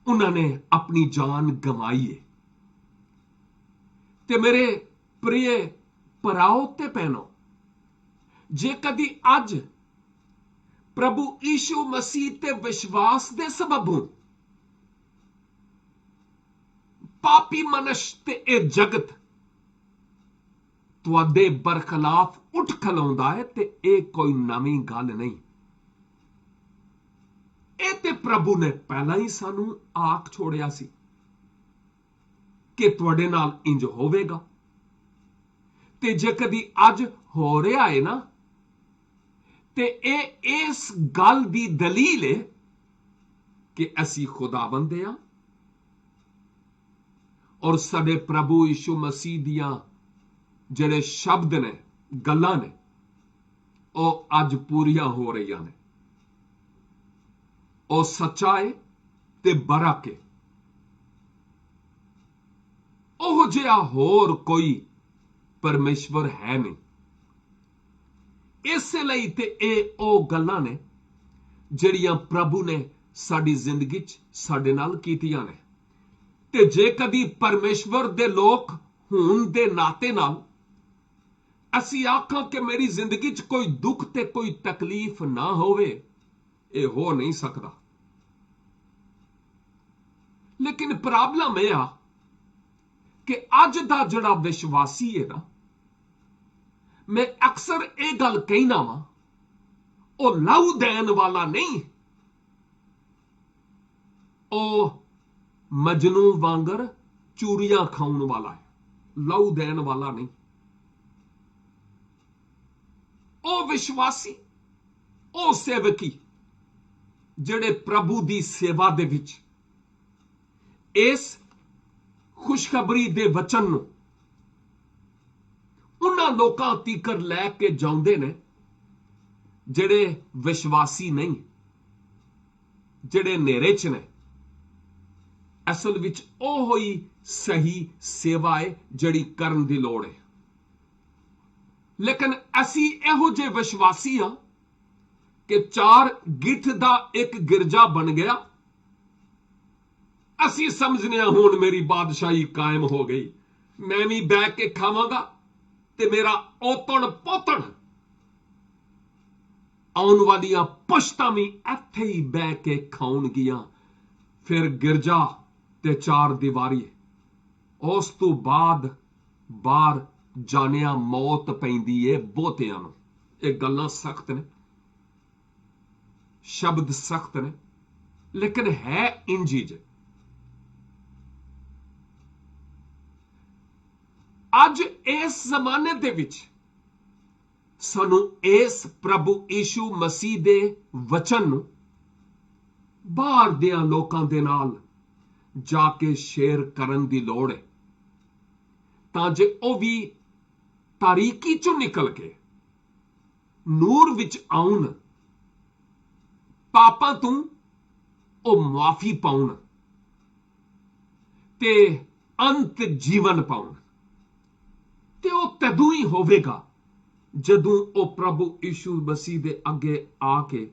ਉਹਨਾਂ ਨੇ ਆਪਣੀ ਜਾਨ ਗਵਾਈ ਹੈ। ਤੇ ਮੇਰੇ ਪ੍ਰਿਯ ਭਰਾਓ ਤੇ ਭੈਣੋ, ਜੇ ਕਦੀ ਅੱਜ ਪ੍ਰਭੂ ਯੀਸ਼ੂ ਮਸੀਹ ਤੇ ਵਿਸ਼ਵਾਸ ਦੇ ਸਬਬੋਂ ਪਾਪੀ ਮਨੁੱਖ ਤੇ ਇਹ ਜਗਤ ਤੁਹਾਡੇ ਬਰਖਲਾਫ ਉੱਠ ਖਲੋਂਦਾ ਹੈ ਤੇ ਇਹ ਕੋਈ ਨਵੀਂ ਗੱਲ ਨਹੀਂ। ਇਹ ਤੇ ਪ੍ਰਭੂ ਨੇ ਪਹਿਲਾਂ ਹੀ ਸਾਨੂੰ ਆਖ ਛੋੜਿਆ ਸੀ ਕਿ ਤੁਹਾਡੇ ਨਾਲ ਇੰਜ ਹੋਵੇਗਾ। ਤੇ ਜੇ ਕਦੀ ਅੱਜ ਹੋ ਰਿਹਾ ਹੈ ਨਾ, ਤੇ ਇਹ ਇਸ ਗੱਲ ਦੀ ਦਲੀਲ ਹੈ ਕਿ ਅਸੀਂ ਖੁਦਾਵੰਦ ਹਾਂ ਔਰ ਸਾਡੇ ਪ੍ਰਭੂ ਯੀਸ਼ੂ ਮਸੀਹ ਦੀਆਂ ਜਿਹੜੇ ਸ਼ਬਦ ਨੇ, ਗੱਲਾਂ ਨੇ, ਉਹ ਅੱਜ ਪੂਰੀਆਂ ਹੋ ਰਹੀਆਂ ਨੇ। ਉਹ ਸੱਚਾ ਹੈ ਤੇ ਬਰਕ ਹੈ। ਉਹ ਜਿਹਾ ਹੋਰ ਕੋਈ ਪਰਮੇਸ਼ਵਰ ਹੈ ਨਹੀਂ। ਇਸੇ ਲਈ ਤੇ ਇਹ ਉਹ ਗੱਲਾਂ ਨੇ ਜਿਹੜੀਆਂ ਪ੍ਰਭੂ ਨੇ ਸਾਡੀ ਜ਼ਿੰਦਗੀ 'ਚ ਸਾਡੇ ਨਾਲ ਕੀਤੀਆਂ ਨੇ। ਤੇ ਜੇ ਕਦੀ ਪਰਮੇਸ਼ਵਰ ਦੇ ਲੋਕ ਹੋਣ ਦੇ ਨਾਤੇ ਨਾਲ ਅਸੀਂ ਆਖਾਂ ਕਿ ਮੇਰੀ ਜ਼ਿੰਦਗੀ 'ਚ ਕੋਈ ਦੁੱਖ ਤੇ ਕੋਈ ਤਕਲੀਫ ਨਾ ਹੋਵੇ, ਇਹ ਹੋ ਨਹੀਂ ਸਕਦਾ। ਲੇਕਿਨ ਪ੍ਰੋਬਲਮ ਇਹ ਆ ਕਿ ਅੱਜ ਦਾ ਜਿਹੜਾ ਵਿਸ਼ਵਾਸੀ ਹੈ ਨਾ, ਮੈਂ ਅਕਸਰ ਇਹ ਗੱਲ ਕਹਿਣਾ ਵਾਂ, ਉਹ ਲਹੂ ਦੇਣ ਵਾਲਾ ਨਹੀਂ, ਉਹ ਮਜਨੂ ਵਾਂਗਰ ਚੂਰੀਆਂ ਖਾਉਣ ਵਾਲਾ ਹੈ। ਲਹੂ ਦੇਣ ਵਾਲਾ ਨਹੀਂ। ਉਹ ਵਿਸ਼ਵਾਸੀ, ਉਹ ਸੇਵਕੀ ਜਿਹੜੇ ਪ੍ਰਭੂ ਦੀ ਸੇਵਾ ਦੇ ਵਿੱਚ ਇਸ ਖੁਸ਼ਖਬਰੀ ਦੇ ਵਚਨ ਨੂੰ ਉਹਨਾਂ ਲੋਕਾਂ ਤੀਕਰ ਲੈ ਕੇ ਜਾਂਦੇ ਨੇ ਜਿਹੜੇ ਵਿਸ਼ਵਾਸੀ ਨਹੀਂ, ਜਿਹੜੇ ਹਨੇਰੇ 'ਚ ਨੇ। ਅਸਲ ਵਿੱਚ ਉਹ ਹੀ ਸਹੀ ਸੇਵਾ ਹੈ ਜਿਹੜੀ ਕਰਨ ਦੀ ਲੋੜ ਹੈ। ਲੇਕਿਨ ਅਸੀਂ ਇਹੋ ਜਿਹੇ ਵਿਸ਼ਵਾਸੀ ਹਾਂ ਕਿ 4 ਗਿੱਠ ਦਾ ਇੱਕ ਗਿਰਜਾ ਬਣ ਗਿਆ। ਅਸੀਂ ਸਮਝਨੇ ਹਾਂ ਹੁਣ ਮੇਰੀ ਬਾਦਸ਼ਾਹੀ ਕਾਇਮ ਹੋ ਗਈ, ਮੈਂ ਵੀ ਬੈਠ ਕੇ ਖਾਵਾਂਗਾ ਤੇ ਮੇਰਾ ਔਤਣ ਪੋਤਣ ਆਉਣ ਵਾਲੀਆਂ ਪੁਸ਼ਤਾਂ ਵੀ ਇੱਥੇ ਹੀ ਬਹਿ ਕੇ ਖਾਉਣਗੀਆਂ। ਫਿਰ ਗਿਰਜਾ ਤੇ 4 ਦੀਵਾਰੀ, ਉਸ ਤੋਂ ਬਾਅਦ ਬਾਹਰ ਜਾਣਿਆ ਮੌਤ ਪੈਂਦੀ ਏ ਬਹੁਤਿਆਂ ਨੂੰ। ਇਹ ਗੱਲਾਂ ਸਖਤ ਨੇ, ਸ਼ਬਦ ਸਖਤ ਨੇ, ਲੇਕਿਨ ਹੈ ਇੰਜੀ ਜੇ। ਅੱਜ ਇਸ ਜ਼ਮਾਨੇ ਦੇ ਵਿੱਚ ਸਾਨੂੰ ਇਸ ਪ੍ਰਭੂ ਯੀਸ਼ੂ ਮਸੀਹ ਦੇ ਵਚਨ ਨੂੰ ਬਾਹਰ ਦੇ ਲੋਕਾਂ ਦੇ ਨਾਲ ਜਾ ਕੇ ਸ਼ੇਅਰ ਕਰਨ ਦੀ ਲੋੜ ਹੈ, ਤਾਂ ਜੇ ਉਹ ਵੀ ਤਾਰੀਕੀ ਚੋਂ ਨਿਕਲ ਕੇ ਨੂਰ ਵਿੱਚ ਆਉਣ, ਪਾਪਾਂ ਤੋਂ ਉਹ ਮਾਫੀ ਪਾਉਣ ਤੇ ਅੰਤ ਜੀਵਨ ਪਾਉਣ। ਤੇ ਉਹ ਤਦੋਂ ਹੀ ਹੋਵੇਗਾ ਜਦੋਂ ਉਹ ਪ੍ਰਭੂ ਯੀਸ਼ੂ ਮਸੀਹ ਦੇ ਅੱਗੇ ਆ ਕੇ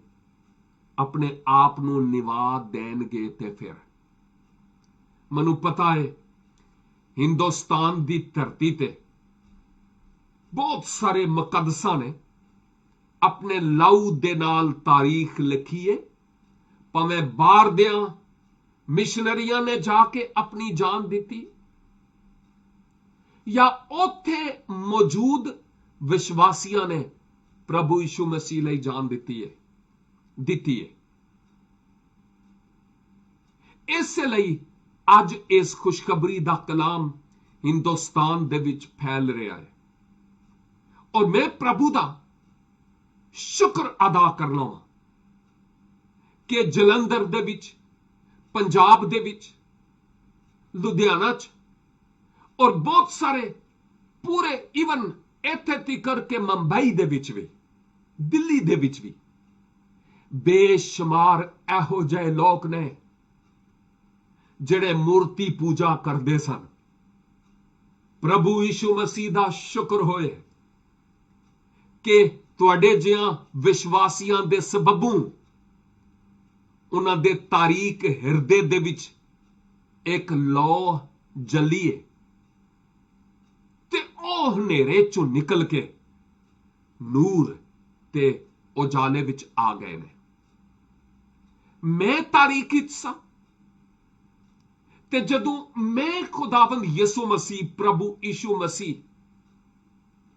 ਆਪਣੇ ਆਪ ਨੂੰ ਨਿਵਾ ਦੇਣਗੇ। ਤੇ ਫਿਰ ਮੈਨੂੰ ਪਤਾ ਹੈ ਹਿੰਦੁਸਤਾਨ ਦੀ ਧਰਤੀ ਤੇ ਬਹੁਤ ਸਾਰੇ ਮੁਕੱਦਸਾਂ ਨੇ ਆਪਣੇ ਲਹੂ ਦੇ ਨਾਲ ਤਾਰੀਖ ਲਿਖੀ ਹੈ, ਭਾਵੇਂ ਬਾਹਰ ਦਿਆਂ ਮਿਸ਼ਨਰੀਆਂ ਨੇ ਜਾ ਕੇ ਆਪਣੀ ਜਾਨ ਦਿੱਤੀ ਜਾਂ ਉੱਥੇ ਮੌਜੂਦ ਵਿਸ਼ਵਾਸੀਆਂ ਨੇ ਪ੍ਰਭੂ ਯੀਸ਼ੂ ਮਸੀਹ ਲਈ ਜਾਨ ਦਿੱਤੀ ਹੈ। ਇਸੇ ਲਈ ਅੱਜ ਇਸ ਖੁਸ਼ਖਬਰੀ ਦਾ ਕਲਾਮ ਹਿੰਦੁਸਤਾਨ ਦੇ ਵਿੱਚ ਫੈਲ ਰਿਹਾ ਹੈ, ਔਰ ਮੈਂ ਪ੍ਰਭੂ ਦਾ ਸ਼ੁਕਰ ਅਦਾ ਕਰਨਾ ਵਾ ਕਿ ਜਲੰਧਰ ਦੇ ਵਿੱਚ, ਪੰਜਾਬ ਦੇ ਵਿੱਚ, ਲੁਧਿਆਣਾ ਚ ਔਰ ਬਹੁਤ ਸਾਰੇ ਪੂਰੇ ਇਵਨ ਇੱਥੇ ਤੀਕਰ ਕੇ ਮੁੰਬਈ ਦੇ ਵਿੱਚ ਵੀ, ਦਿੱਲੀ ਦੇ ਵਿੱਚ ਵੀ ਬੇਸ਼ੁਮਾਰ ਇਹੋ ਜਿਹੇ ਲੋਕ ਨੇ ਜਿਹੜੇ ਮੂਰਤੀ ਪੂਜਾ ਕਰਦੇ ਸਨ। ਪ੍ਰਭੂ ਯੀਸ਼ੂ ਮਸੀਹ ਦਾ ਸ਼ੁਕਰ ਹੋਏ ਕਿ ਤੁਹਾਡੇ ਜਿਹਾਂ ਵਿਸ਼ਵਾਸੀਆਂ ਦੇ ਸਬਬੋਂ ਉਹਨਾਂ ਦੇ ਤਾਰੀਕ ਹਿਰਦੇ ਦੇ ਵਿੱਚ ਇੱਕ ਲੋ ਜਲੀਏ ਤੇ ਉਹ ਹਨੇਰੇ ਚੋਂ ਨਿਕਲ ਕੇ ਨੂਰ ਤੇ ਉਜਾਲੇ ਵਿੱਚ ਆ ਗਏ ਨੇ। ਮੈਂ ਤਾਰੀਕ ਵਿੱਚ ਸਾਂ ਤੇ ਜਦੋਂ ਮੈਂ ਖੁਦਾਵੰਦ ਯਿਸੂ ਮਸੀਹ ਪ੍ਰਭੂ ਯੀਸ਼ੂ ਮਸੀਹ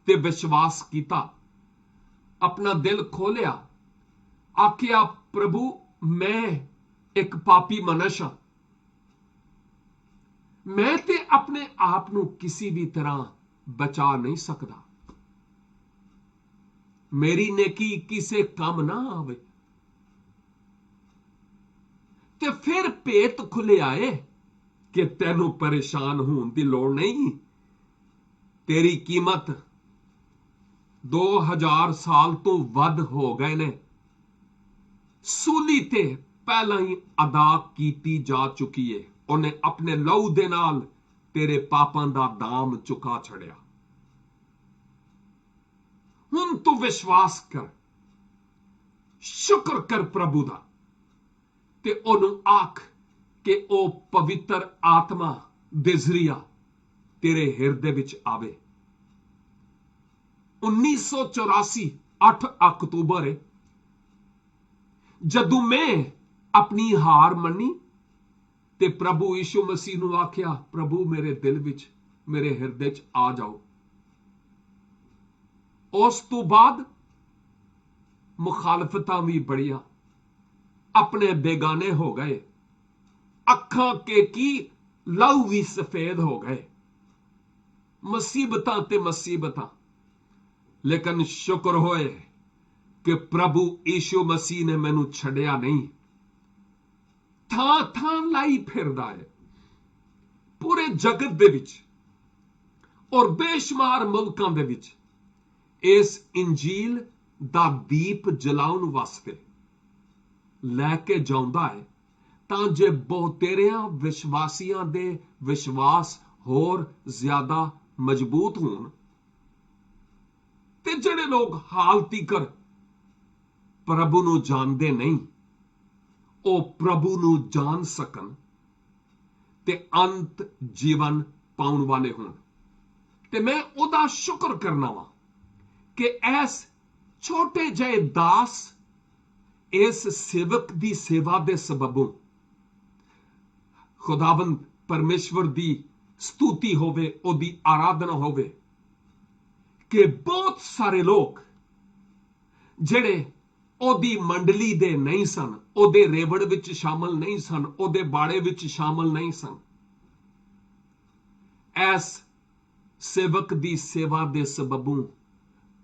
ਤੇ ਵਿਸ਼ਵਾਸ ਕੀਤਾ, ਆਪਣਾ ਦਿਲ ਖੋਲਿਆ, ਆਖਿਆ ਪ੍ਰਭੂ ਮੈਂ ਇੱਕ ਪਾਪੀ ਮਨੁੱਖ ਹਾਂ, ਮੈਂ ਤੇ ਆਪਣੇ ਆਪ ਨੂੰ ਕਿਸੇ ਵੀ ਤਰ੍ਹਾਂ ਬਚਾ ਨਹੀਂ ਸਕਦਾ, ਮੇਰੀ ਨੇਕੀ ਕਿਸੇ ਕੰਮ ਨਾ ਆਵੇ। ਤੇ ਫਿਰ ਭੇਤ ਖੁੱਲਿਆ ਏ ਕਿ ਤੈਨੂੰ ਪਰੇਸ਼ਾਨ ਹੋਣ ਦੀ ਲੋੜ ਨਹੀਂ, ਤੇਰੀ ਕੀਮਤ 2000 ਸਾਲ ਤੋਂ ਵੱਧ ਹੋ ਗਏ ਨੇ, ਸੂਲੀ ਤੇ ਪਹਿਲਾਂ ਹੀ ਅਦਾ ਕੀਤੀ ਜਾ ਚੁੱਕੀ ਏ। ਉਹਨੇ ਆਪਣੇ ਲਹੂ ਦੇ ਨਾਲ ਤੇਰੇ ਪਾਪਾਂ ਦਾ ਦਾਮ ਚੁਕਾ ਛੜਿਆ। ਹੁਣ ਤੂੰ ਵਿਸ਼ਵਾਸ ਕਰ, ਸ਼ੁਕਰ ਕਰ ਪ੍ਰਭੂ ਦਾ, ਤੇ ਉਹਨੂੰ ਆਖ ਕਿ ਉਹ ਪਵਿੱਤਰ ਆਤਮਾ ਦੇ ਜ਼ਰੀਆ ਤੇਰੇ ਹਿਰਦੇ ਵਿੱਚ ਆਵੇ। 1984 8 ਅਕਤੂਬਰ ਜਦੋਂ ਮੈਂ ਆਪਣੀ ਹਾਰ ਮੰਨੀ ਤੇ ਪ੍ਰਭੂ ਯੀਸ਼ੂ ਮਸੀਹ ਨੂੰ ਆਖਿਆ, ਪ੍ਰਭੂ ਮੇਰੇ ਦਿਲ ਵਿੱਚ, ਮੇਰੇ ਹਿਰਦੇ 'ਚ ਆ ਜਾਓ। ਉਸ ਤੋਂ ਬਾਅਦ ਮੁਖਾਲਫਤਾਂ ਵੀ ਬੜੀਆਂ, ਆਪਣੇ ਬੇਗਾਨੇ ਹੋ ਗਏ, ਅੱਖਾਂ ਕੇ ਕੀ ਲਹੂ ਵੀ ਸਫੇਦ ਹੋ ਗਏ, ਮੁਸੀਬਤਾਂ ਤੇ ਮੁਸੀਬਤਾਂ। ਲੇਕਿਨ ਸ਼ੁਕਰ ਹੋਏ ਕਿ ਪ੍ਰਭੂ ਯੀਸ਼ੂ ਮਸੀਹ ਨੇ ਮੈਨੂੰ ਛੱਡਿਆ ਨਹੀਂ, ਥਾਂ ਥਾਂ ਲਾਈ ਫਿਰਦਾ ਹੈ ਪੂਰੇ ਜਗਤ ਦੇ ਵਿੱਚ ਔਰ ਬੇਸ਼ੁਮਾਰ ਮੁਲਕਾਂ ਦੇ ਵਿੱਚ ਇਸ ਇੰਜੀਲ ਦਾ ਦੀਪ ਜਲਾਉਣ ਵਾਸਤੇ ਲੈ ਕੇ ਜਾਂਦਾ ਹੈ, ਤਾਂ ਜੇ ਬਹੁਤੇਰਿਆਂ ਵਿਸ਼ਵਾਸੀਆਂ ਦੇ ਵਿਸ਼ਵਾਸ ਹੋਰ ਜ਼ਿਆਦਾ ਮਜ਼ਬੂਤ ਹੋਣ ਤੇ ਜਿਹੜੇ ਲੋਕ ਹਾਲ ਤੀਕਰ ਪ੍ਰਭੂ ਨੂੰ ਜਾਣਦੇ ਨਹੀਂ, ਉਹ ਪ੍ਰਭੂ ਨੂੰ ਜਾਣ ਸਕਣ ਤੇ ਅੰਤ ਜੀਵਨ ਪਾਉਣ ਵਾਲੇ ਹੋਣ। ਤੇ ਮੈਂ ਉਹਦਾ ਸ਼ੁਕਰ ਕਰਨਾ ਵਾ ਕਿ ਇਸ ਛੋਟੇ ਜਿਹੇ ਦਾਸ, ਇਸ ਸੇਵਕ ਦੀ ਸੇਵਾ ਦੇ ਸਬਬੋਂ ਖੁਦਾਵੰਦ ਪਰਮੇਸ਼ਵਰ ਦੀ ਸਤੂਤੀ ਹੋਵੇ, ਉਹਦੀ ਆਰਾਧਨਾ ਹੋਵੇ ਕਿ ਬਹੁਤ ਸਾਰੇ ਲੋਕ ਜਿਹੜੇ ਉਹਦੀ ਮੰਡਲੀ ਦੇ ਨਹੀਂ ਸਨ, ਉਹਦੇ ਰੇਵੜ ਵਿੱਚ ਸ਼ਾਮਲ ਨਹੀਂ ਸਨ, ਉਹਦੇ ਬਾੜੇ ਵਿੱਚ ਸ਼ਾਮਲ ਨਹੀਂ ਸਨ। ਐਸ ਸੇਵਕ ਦੀ ਸੇਵਾ ਦੇ ਸਬਬੋਂ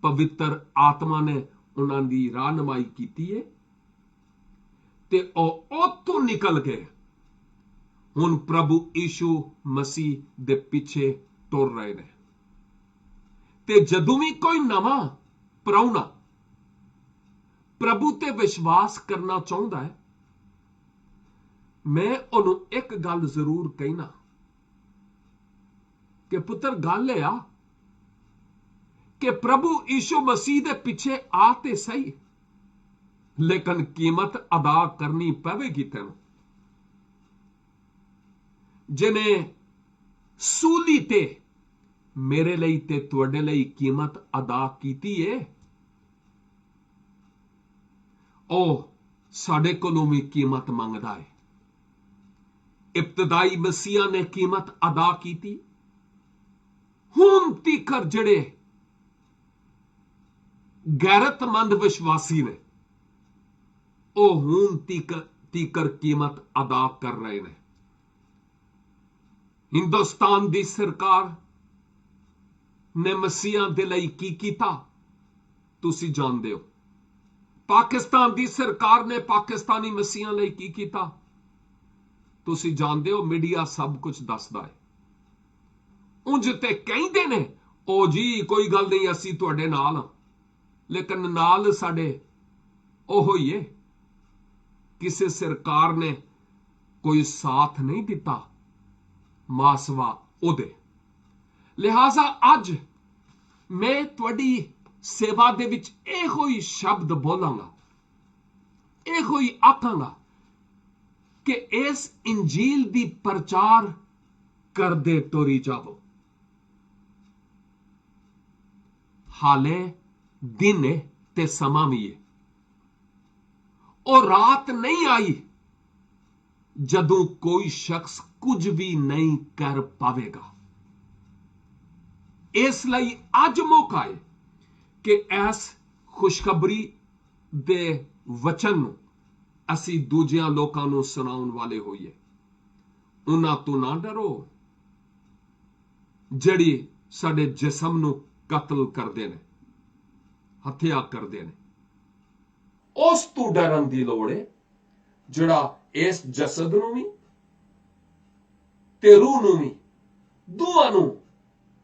ਪਵਿੱਤਰ ਆਤਮਾ ਨੇ ਉਹਨਾਂ ਦੀ ਰਾਹਨਮਾਈ ਕੀਤੀ ਹੈ ਤੇ ਉਹ ਉੱਥੋਂ ਨਿਕਲ ਕੇ ਹੁਣ ਪ੍ਰਭੂ ਯੀਸ਼ੂ ਮਸੀਹ ਦੇ ਪਿੱਛੇ ਤੁਰ ਰਹੇ ਨੇ। ਤੇ ਜਦੋਂ ਵੀ ਕੋਈ ਨਵਾਂ ਪ੍ਰਾਹੁਣਾ ਪ੍ਰਭੂ ਤੇ ਵਿਸ਼ਵਾਸ ਕਰਨਾ ਚਾਹੁੰਦਾ ਹੈ, ਮੈਂ ਉਹਨੂੰ ਇੱਕ ਗੱਲ ਜ਼ਰੂਰ ਕਹਿਣਾ ਕਿ ਪੁੱਤਰ ਗੱਲ ਇਹ ਆ ਕਿ ਪ੍ਰਭੂ ਯੀਸ਼ੂ ਮਸੀਹ ਦੇ ਪਿੱਛੇ ਆ ਤੇ ਸਹੀ, ਲੇਕਿਨ ਕੀਮਤ ਅਦਾ ਕਰਨੀ ਪਵੇਗੀ ਤੈਨੂੰ। ਜਿਹਨੇ ਸੂਲੀ ਤੇ ਮੇਰੇ ਲਈ ਤੇ ਤੁਹਾਡੇ ਲਈ ਕੀਮਤ ਅਦਾ ਕੀਤੀ ਏ, ਉਹ ਸਾਡੇ ਕੋਲੋਂ ਵੀ ਕੀਮਤ ਮੰਗਦਾ ਹੈ। ਇਬਤਦਾਈ ਮਸੀਹਾਂ ਨੇ ਕੀਮਤ ਅਦਾ ਕੀਤੀ, ਹੁਣ ਤੀਕਰ ਜਿਹੜੇ ਗੈਰਤਮੰਦ ਵਿਸ਼ਵਾਸੀ ਨੇ ਉਹ ਹੁਣ ਤੀਕਰ ਕੀਮਤ ਅਦਾ ਕਰ ਰਹੇ ਨੇ। ਹਿੰਦੁਸਤਾਨ ਦੀ ਸਰਕਾਰ ਨੇ ਮਸੀਹਾਂ ਦੇ ਲਈ ਕੀ ਕੀਤਾ ਤੁਸੀਂ ਜਾਣਦੇ ਹੋ। ਪਾਕਿਸਤਾਨ ਦੀ ਸਰਕਾਰ ਨੇ ਪਾਕਿਸਤਾਨੀ ਮਸੀਹਾਂ ਲਈ ਕੀ ਕੀਤਾ ਤੁਸੀਂ ਜਾਣਦੇ ਹੋ। ਮੀਡੀਆ ਸਭ ਕੁਝ ਦੱਸਦਾ ਹੈ। ਉਂਝ ਤੇ ਕਹਿੰਦੇ ਨੇ ਉਹ ਜੀ ਕੋਈ ਗੱਲ ਨਹੀਂ ਅਸੀਂ ਤੁਹਾਡੇ ਨਾਲ ਹਾਂ, ਲੇਕਿਨ ਨਾਲ ਸਾਡੇ ਉਹ ਹੀ ਹੈ। ਕਿਸੇ ਸਰਕਾਰ ਨੇ ਕੋਈ ਸਾਥ ਨਹੀਂ ਦਿੱਤਾ ਮਾਸਵਾ ਉਹਦੇ। ਲਿਹਾਜ਼ਾ ਅੱਜ ਮੈਂ ਤੁਹਾਡੀ ਸੇਵਾ ਦੇ ਵਿੱਚ ਇਹੋ ਹੀ ਸ਼ਬਦ ਬੋਲਾਂਗਾ, ਇਹੋ ਹੀ ਆਖਾਂਗਾ ਕਿ ਇਸ ਇੰਜੀਲ ਦੀ ਪ੍ਰਚਾਰ ਕਰਦੇ ਤੋਰੀ ਜਾਵੋ। ਹਾਲੇ ਦਿਨ ਹੈ ਤੇ ਸਮਾਂ ਵੀ ਹੈ। ਉਹ ਰਾਤ ਨਹੀਂ ਆਈ ਜਦੋਂ ਕੋਈ ਸ਼ਖਸ ਕੁਝ ਵੀ ਨਹੀਂ ਕਰ ਪਾਵੇਗਾ। ਇਸ ਲਈ ਅੱਜ ਮੌਕਾ ਹੈ ਕਿ ਇਸ ਖੁਸ਼ਖਬਰੀ ਦੇ ਵਚਨ ਨੂੰ ਅਸੀਂ ਦੂਜਿਆਂ ਲੋਕਾਂ ਨੂੰ ਸੁਣਾਉਣ ਵਾਲੇ ਹੋਈਏ। ਉਹਨਾਂ ਤੋਂ ਨਾ ਡਰੋ ਜਿਹੜੀ ਸਾਡੇ ਜਿਸਮ ਨੂੰ ਕਤਲ ਕਰਦੇ ਨੇ, ਹੱਤਿਆ ਕਰਦੇ ਨੇ। ਉਸ ਤੋਂ ਡਰਨ ਦੀ ਲੋੜ ਹੈ ਜਿਹੜਾ ਇਸ ਜਸਦ ਨੂੰ ਵੀ ਤੇ ਰੂਹ ਨੂੰ ਵੀ ਦੋਵਾਂ ਨੂੰ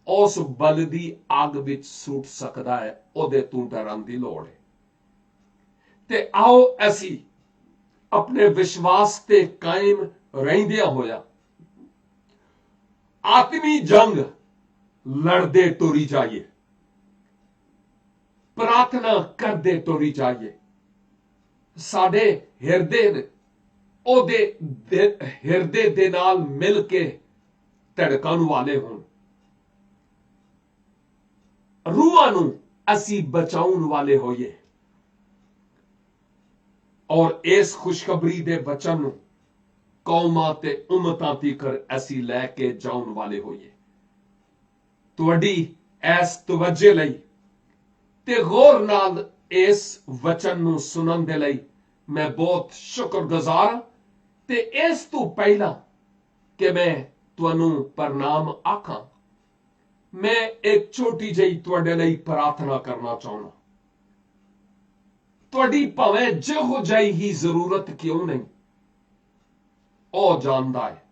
ਉਸ ਬਲਦੀ ਅੱਗ ਵਿੱਚ ਸੁੱਟ ਸਕਦਾ ਹੈ। ਉਹਦੇ ਤੋਂ ਡਰਨ ਦੀ ਲੋੜ ਹੈ। ਤੇ ਆਓ ਅਸੀਂ ਆਪਣੇ ਵਿਸ਼ਵਾਸ ਤੇ ਕਾਇਮ ਰਹਿੰਦਿਆਂ ਹੋਇਆ ਆਤਮੀ ਜੰਗ ਲੜਦੇ ਤੁਰੀ ਜਾਈਏ, ਪ੍ਰਾਰਥਨਾ ਕਰਦੇ ਤੁਰੀ ਜਾਈਏ। ਸਾਡੇ ਹਿਰਦੇ ਨੇ ਉਹਦੇ ਹਿਰਦੇ ਦੇ ਨਾਲ ਮਿਲ ਕੇ ਧੜਕਣ ਵਾਲੇ ਹੋਣ। ਰੂਹਾਂ ਨੂੰ ਅਸੀਂ ਬਚਾਉਣ ਵਾਲੇ ਹੋਈਏ ਔਰ ਇਸ ਖੁਸ਼ਖਬਰੀ ਦੇ ਵਚਨ ਨੂੰ ਕੌਮਾਂ ਤੇ ਉਮਤਾਂ ਤੀਕਰ ਅਸੀਂ ਲੈ ਕੇ ਜਾਉਣ ਵਾਲੇ ਹੋਈਏ। ਤੁਹਾਡੀ ਇਸ ਤਵੱਜੇ ਲਈ ਤੇ ਗੌਰ ਨਾਲ ਇਸ ਵਚਨ ਨੂੰ ਸੁਣਨ ਦੇ ਲਈ ਮੈਂ ਬਹੁਤ ਸ਼ੁਕਰਗੁਜ਼ਾਰ ਹਾਂ। ਤੇ ਇਸ ਤੋਂ ਪਹਿਲਾਂ ਕਿ ਮੈਂ ਤੁਹਾਨੂੰ ਪ੍ਰਣਾਮ ਆਖਾਂ, ਮੈਂ ਇੱਕ ਛੋਟੀ ਜਿਹੀ ਤੁਹਾਡੇ ਲਈ ਪ੍ਰਾਰਥਨਾ ਕਰਨਾ ਚਾਹੁੰਦਾ। ਤੁਹਾਡੀ ਭਾਵੇਂ ਜਿਹੋ ਜਿਹੀ ਹੀ ਜ਼ਰੂਰਤ ਕਿਉਂ ਨਹੀਂ, ਉਹ ਜਾਣਦਾ ਹੈ।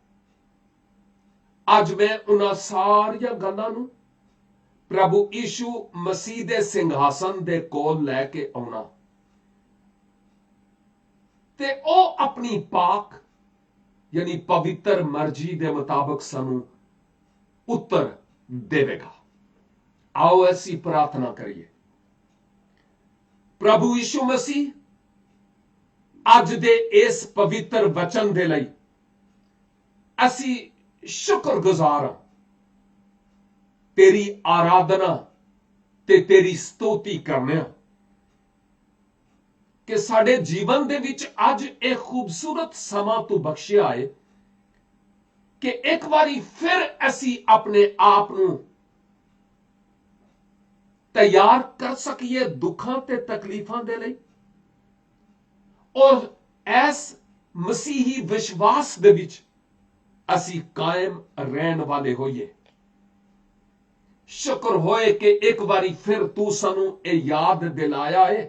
ਅੱਜ ਮੈਂ ਉਹਨਾਂ ਸਾਰੀਆਂ ਗੱਲਾਂ ਨੂੰ ਪ੍ਰਭੂ ਯੀਸ਼ੂ ਮਸੀਹ ਦੇ ਸਿੰਘਾਸਨ ਦੇ ਕੋਲ ਲੈ ਕੇ ਆਉਣਾ ਤੇ ਉਹ ਆਪਣੀ ਪਾਕ ਯਾਨੀ ਪਵਿੱਤਰ ਮਰਜ਼ੀ ਦੇ ਮੁਤਾਬਕ ਸਾਨੂੰ ਉੱਤਰ ਦੇਵੇਗਾ। ਆਓ ਅਸੀਂ ਪ੍ਰਾਰਥਨਾ ਕਰੀਏ। ਪ੍ਰਭੂ ਯੀਸ਼ੂ ਮਸੀਹ, ਅੱਜ ਦੇ ਇਸ ਪਵਿੱਤਰ ਵਚਨ ਦੇ ਲਈ ਅਸੀਂ ਸ਼ੁਕਰਗੁਜ਼ਾਰ ਹਾਂ। ਤੇਰੀ ਆਰਾਧਨਾ ਤੇ ਤੇਰੀ ਸਤੁਤੀ ਕਰਨੇ ਆ ਕਿ ਸਾਡੇ ਜੀਵਨ ਦੇ ਵਿੱਚ ਅੱਜ ਇਹ ਖੂਬਸੂਰਤ ਸਮਾਂ ਤੂੰ ਬਖਸ਼ਿਆ ਹੈ ਕਿ ਇੱਕ ਵਾਰੀ ਫਿਰ ਅਸੀਂ ਆਪਣੇ ਆਪ ਨੂੰ ਤਿਆਰ ਕਰ ਸਕੀਏ ਦੁੱਖਾਂ ਤੇ ਤਕਲੀਫਾਂ ਦੇ ਲਈ, ਔਰ ਇਸ ਮਸੀਹੀ ਵਿਸ਼ਵਾਸ ਦੇ ਵਿੱਚ ਅਸੀਂ ਕਾਇਮ ਰਹਿਣ ਵਾਲੇ ਹੋਈਏ। ਸ਼ੁਕਰ ਹੋਏ ਕਿ ਇੱਕ ਵਾਰੀ ਫਿਰ ਤੂੰ ਸਾਨੂੰ ਇਹ ਯਾਦ ਦਿਲਾਇਆ ਹੈ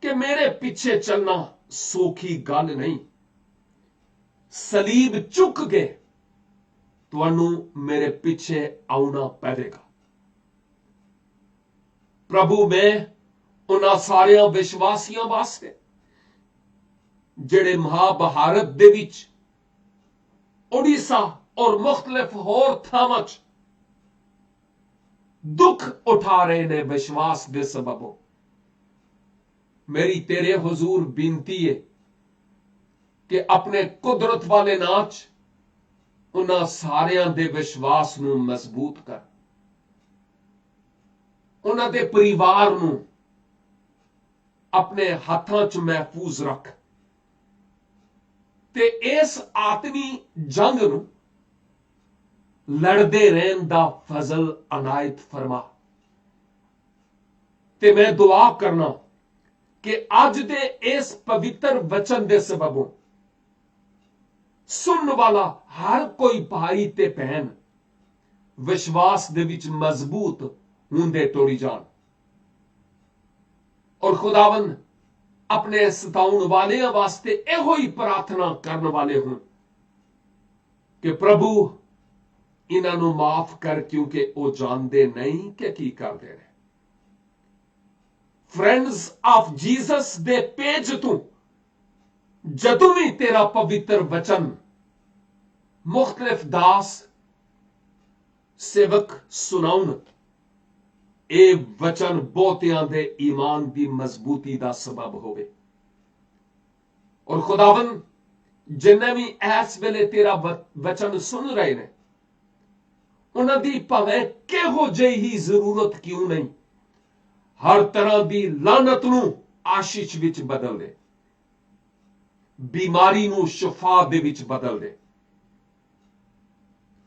ਕਿ ਮੇਰੇ ਪਿੱਛੇ ਚੱਲਣਾ ਸੌਖੀ ਗੱਲ ਨਹੀਂ। ਸਲੀਬ ਚੁੱਕ ਕੇ ਤੁਹਾਨੂੰ ਮੇਰੇ ਪਿੱਛੇ ਆਉਣਾ ਪਵੇਗਾ। ਪ੍ਰਭੂ, ਮੈਂ ਉਹਨਾਂ ਸਾਰਿਆਂ ਵਿਸ਼ਵਾਸੀਆਂ ਵਾਸਤੇ ਜਿਹੜੇ ਮਹਾਭਾਰਤ ਦੇ ਵਿੱਚ ਉੜੀਸਾ ਔਰ ਮੁਖਤਲਿਫ ਹੋਰ ਥਾਵਾਂ 'ਚ ਦੁੱਖ ਉਠਾ ਰਹੇ ਨੇ ਵਿਸ਼ਵਾਸ ਦੇ ਸਬਬੋਂ, ਮੇਰੀ ਤੇਰੇ ਹਜ਼ੂਰ ਬੇਨਤੀ ਹੈ ਕਿ ਆਪਣੇ ਕੁਦਰਤ ਵਾਲੇ ਨਾਂ 'ਚ ਉਹਨਾਂ ਸਾਰਿਆਂ ਦੇ ਵਿਸ਼ਵਾਸ ਨੂੰ ਮਜ਼ਬੂਤ ਕਰ, ਉਹਨਾਂ ਦੇ ਪਰਿਵਾਰ ਨੂੰ ਆਪਣੇ ਹੱਥਾਂ 'ਚ ਮਹਿਫੂਜ਼ ਰੱਖ ਤੇ ਇਸ ਆਤਮੀ ਜੰਗ ਨੂੰ ਲੜਦੇ ਰਹਿਣ ਦਾ ਫਜ਼ਲ ਅਨਾਇਤ ਫਰਮਾ। ਤੇ ਮੈਂ ਦੁਆ ਕਰਨਾ ਕਿ ਅੱਜ ਦੇ ਇਸ ਪਵਿੱਤਰ ਵਚਨ ਦੇ ਸਬਬੋਂ ਸੁਣਨ ਵਾਲਾ ਹਰ ਕੋਈ ਭਾਈ ਤੇ ਭੈਣ ਵਿਸ਼ਵਾਸ ਦੇ ਵਿੱਚ ਮਜ਼ਬੂਤ ਹੁੰਦੇ ਟੁਰ ਜਾਣ, ਔਰ ਖੁਦਾਵੰਦ ਆਪਣੇ ਸਤਾਉਣ ਵਾਲਿਆਂ ਵਾਸਤੇ ਇਹੋ ਹੀ ਪ੍ਰਾਰਥਨਾ ਕਰਨ ਵਾਲੇ ਹੋਣ ਕਿ ਪ੍ਰਭੂ ਇਹਨਾਂ ਨੂੰ ਮਾਫ ਕਰ, ਕਿਉਂਕਿ ਉਹ ਜਾਣਦੇ ਨਹੀਂ ਕਿ ਕੀ ਕਰਦੇ ਨੇ। ਫਰੈਂਡਸ ਆਫ ਜੀਸਸ ਦੇ ਪੇਜ ਤੋਂ ਜਦੋਂ ਵੀ ਤੇਰਾ ਪਵਿੱਤਰ ਵਚਨ ਮੁਖਤਲਿਫ ਦਾਸ ਸੇਵਕ ਸੁਣਾਉਣ, ਇਹ ਵਚਨ ਬਹੁਤਿਆਂ ਦੇ ਈਮਾਨ ਦੀ ਮਜ਼ਬੂਤੀ ਦਾ ਸਬਬ ਹੋਵੇ। ਔਰ ਖੁਦਾਵੰਦ ਜਿੰਨੇ ਵੀ ਇਸ ਵੇਲੇ ਤੇਰਾ ਵਚਨ ਸੁਣ ਰਹੇ ਨੇ, ਉਹਨਾਂ ਦੀ ਭਾਵੇਂ ਕਿਹੋ ਜਿਹੀ ਜ਼ਰੂਰਤ ਕਿਉਂ ਨਹੀਂ, ਹਰ ਤਰ੍ਹਾਂ ਦੀ ਲਾਨਤ ਨੂੰ ਆਸ਼ੀਸ਼ ਵਿੱਚ ਬਦਲ ਦੇ, ਬਿਮਾਰੀ ਨੂੰ ਸ਼ਿਫਾ ਦੇ ਵਿੱਚ ਬਦਲ ਦੇ,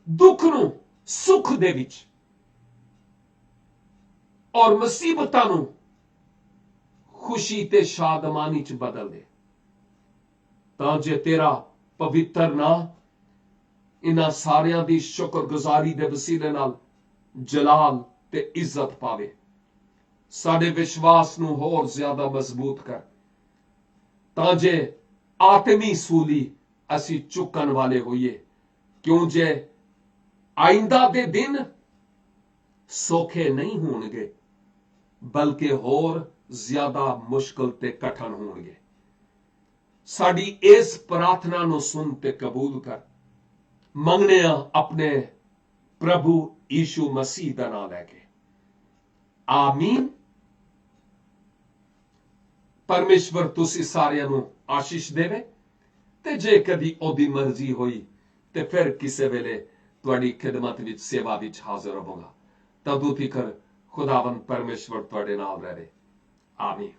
ਦੁੱਖ ਨੂੰ ਸੁੱਖ ਦੇ ਵਿੱਚ, ਔਰ ਮੁਸੀਬਤਾਂ ਨੂੰ ਖੁਸ਼ੀ ਤੇ ਸ਼ਾਦਮਾਨੀ ਚ ਬਦਲ ਦੇ, ਤਾਂ ਜੇ ਤੇਰਾ ਪਵਿੱਤਰ ਨਾਂ ਇਹਨਾਂ ਸਾਰਿਆਂ ਦੀ ਸ਼ੁਕਰਗੁਜ਼ਾਰੀ ਦੇ ਵਸੀਲੇ ਨਾਲ ਜਲਾਲ ਤੇ ਇੱਜ਼ਤ ਪਾਵੇ। ਸਾਡੇ ਵਿਸ਼ਵਾਸ ਨੂੰ ਹੋਰ ਜ਼ਿਆਦਾ ਮਜ਼ਬੂਤ ਕਰ, ਤਾਂ ਜੇ ਆਤਮੀ ਸੂਲੀ ਅਸੀਂ ਚੁੱਕਣ ਵਾਲੇ ਹੋਈਏ, ਕਿਉਂ ਜੇ ਆਇੰਦਾ ਦੇ ਦਿਨ ਸੌਖੇ ਨਹੀਂ ਹੋਣਗੇ, ਬਲਕਿ ਹੋਰ ਜ਼ਿਆਦਾ ਮੁਸ਼ਕਲ ਤੇ ਕਠਨ ਹੋਣਗੇ। ਸਾਡੀ ਇਸ ਪ੍ਰਾਰਥਨਾ ਨੂੰ ਸੁਣ ਤੇ ਕਬੂਲ ਕਰ, ਮੰਗਨੇ ਆ ਆਪਣੇ ਪ੍ਰਭੂ ਯੀਸ਼ੂ ਮਸੀਹ ਦਾ ਨਾਮ ਲੈ ਕੇ, ਆਮੀਨ। ਪਰਮੇਸ਼ਵਰ ਤੁਸੀਂ ਸਾਰਿਆਂ ਨੂੰ ਆਸ਼ੀਸ਼ ਦੇਵੇ, ਤੇ ਜੇ ਕਦੀ ਉਹਦੀ ਮਰਜ਼ੀ ਹੋਈ ਤੇ ਫਿਰ ਕਿਸੇ ਵੇਲੇ ਤੁਹਾਡੀ ਖਿਦਮਤ ਵਿੱਚ ਸੇਵਾ ਵਿੱਚ ਹਾਜ਼ਰ ਹੋਵਾਂਗਾ। ਤਦੋਂ ਤੀਕਰ ਖੁਦਾਵੰਦ ਪਰਮੇਸ਼ਵਰ ਤੁਹਾਡੇ ਨਾਲ ਰਹੇ। ਆਮੀਨ।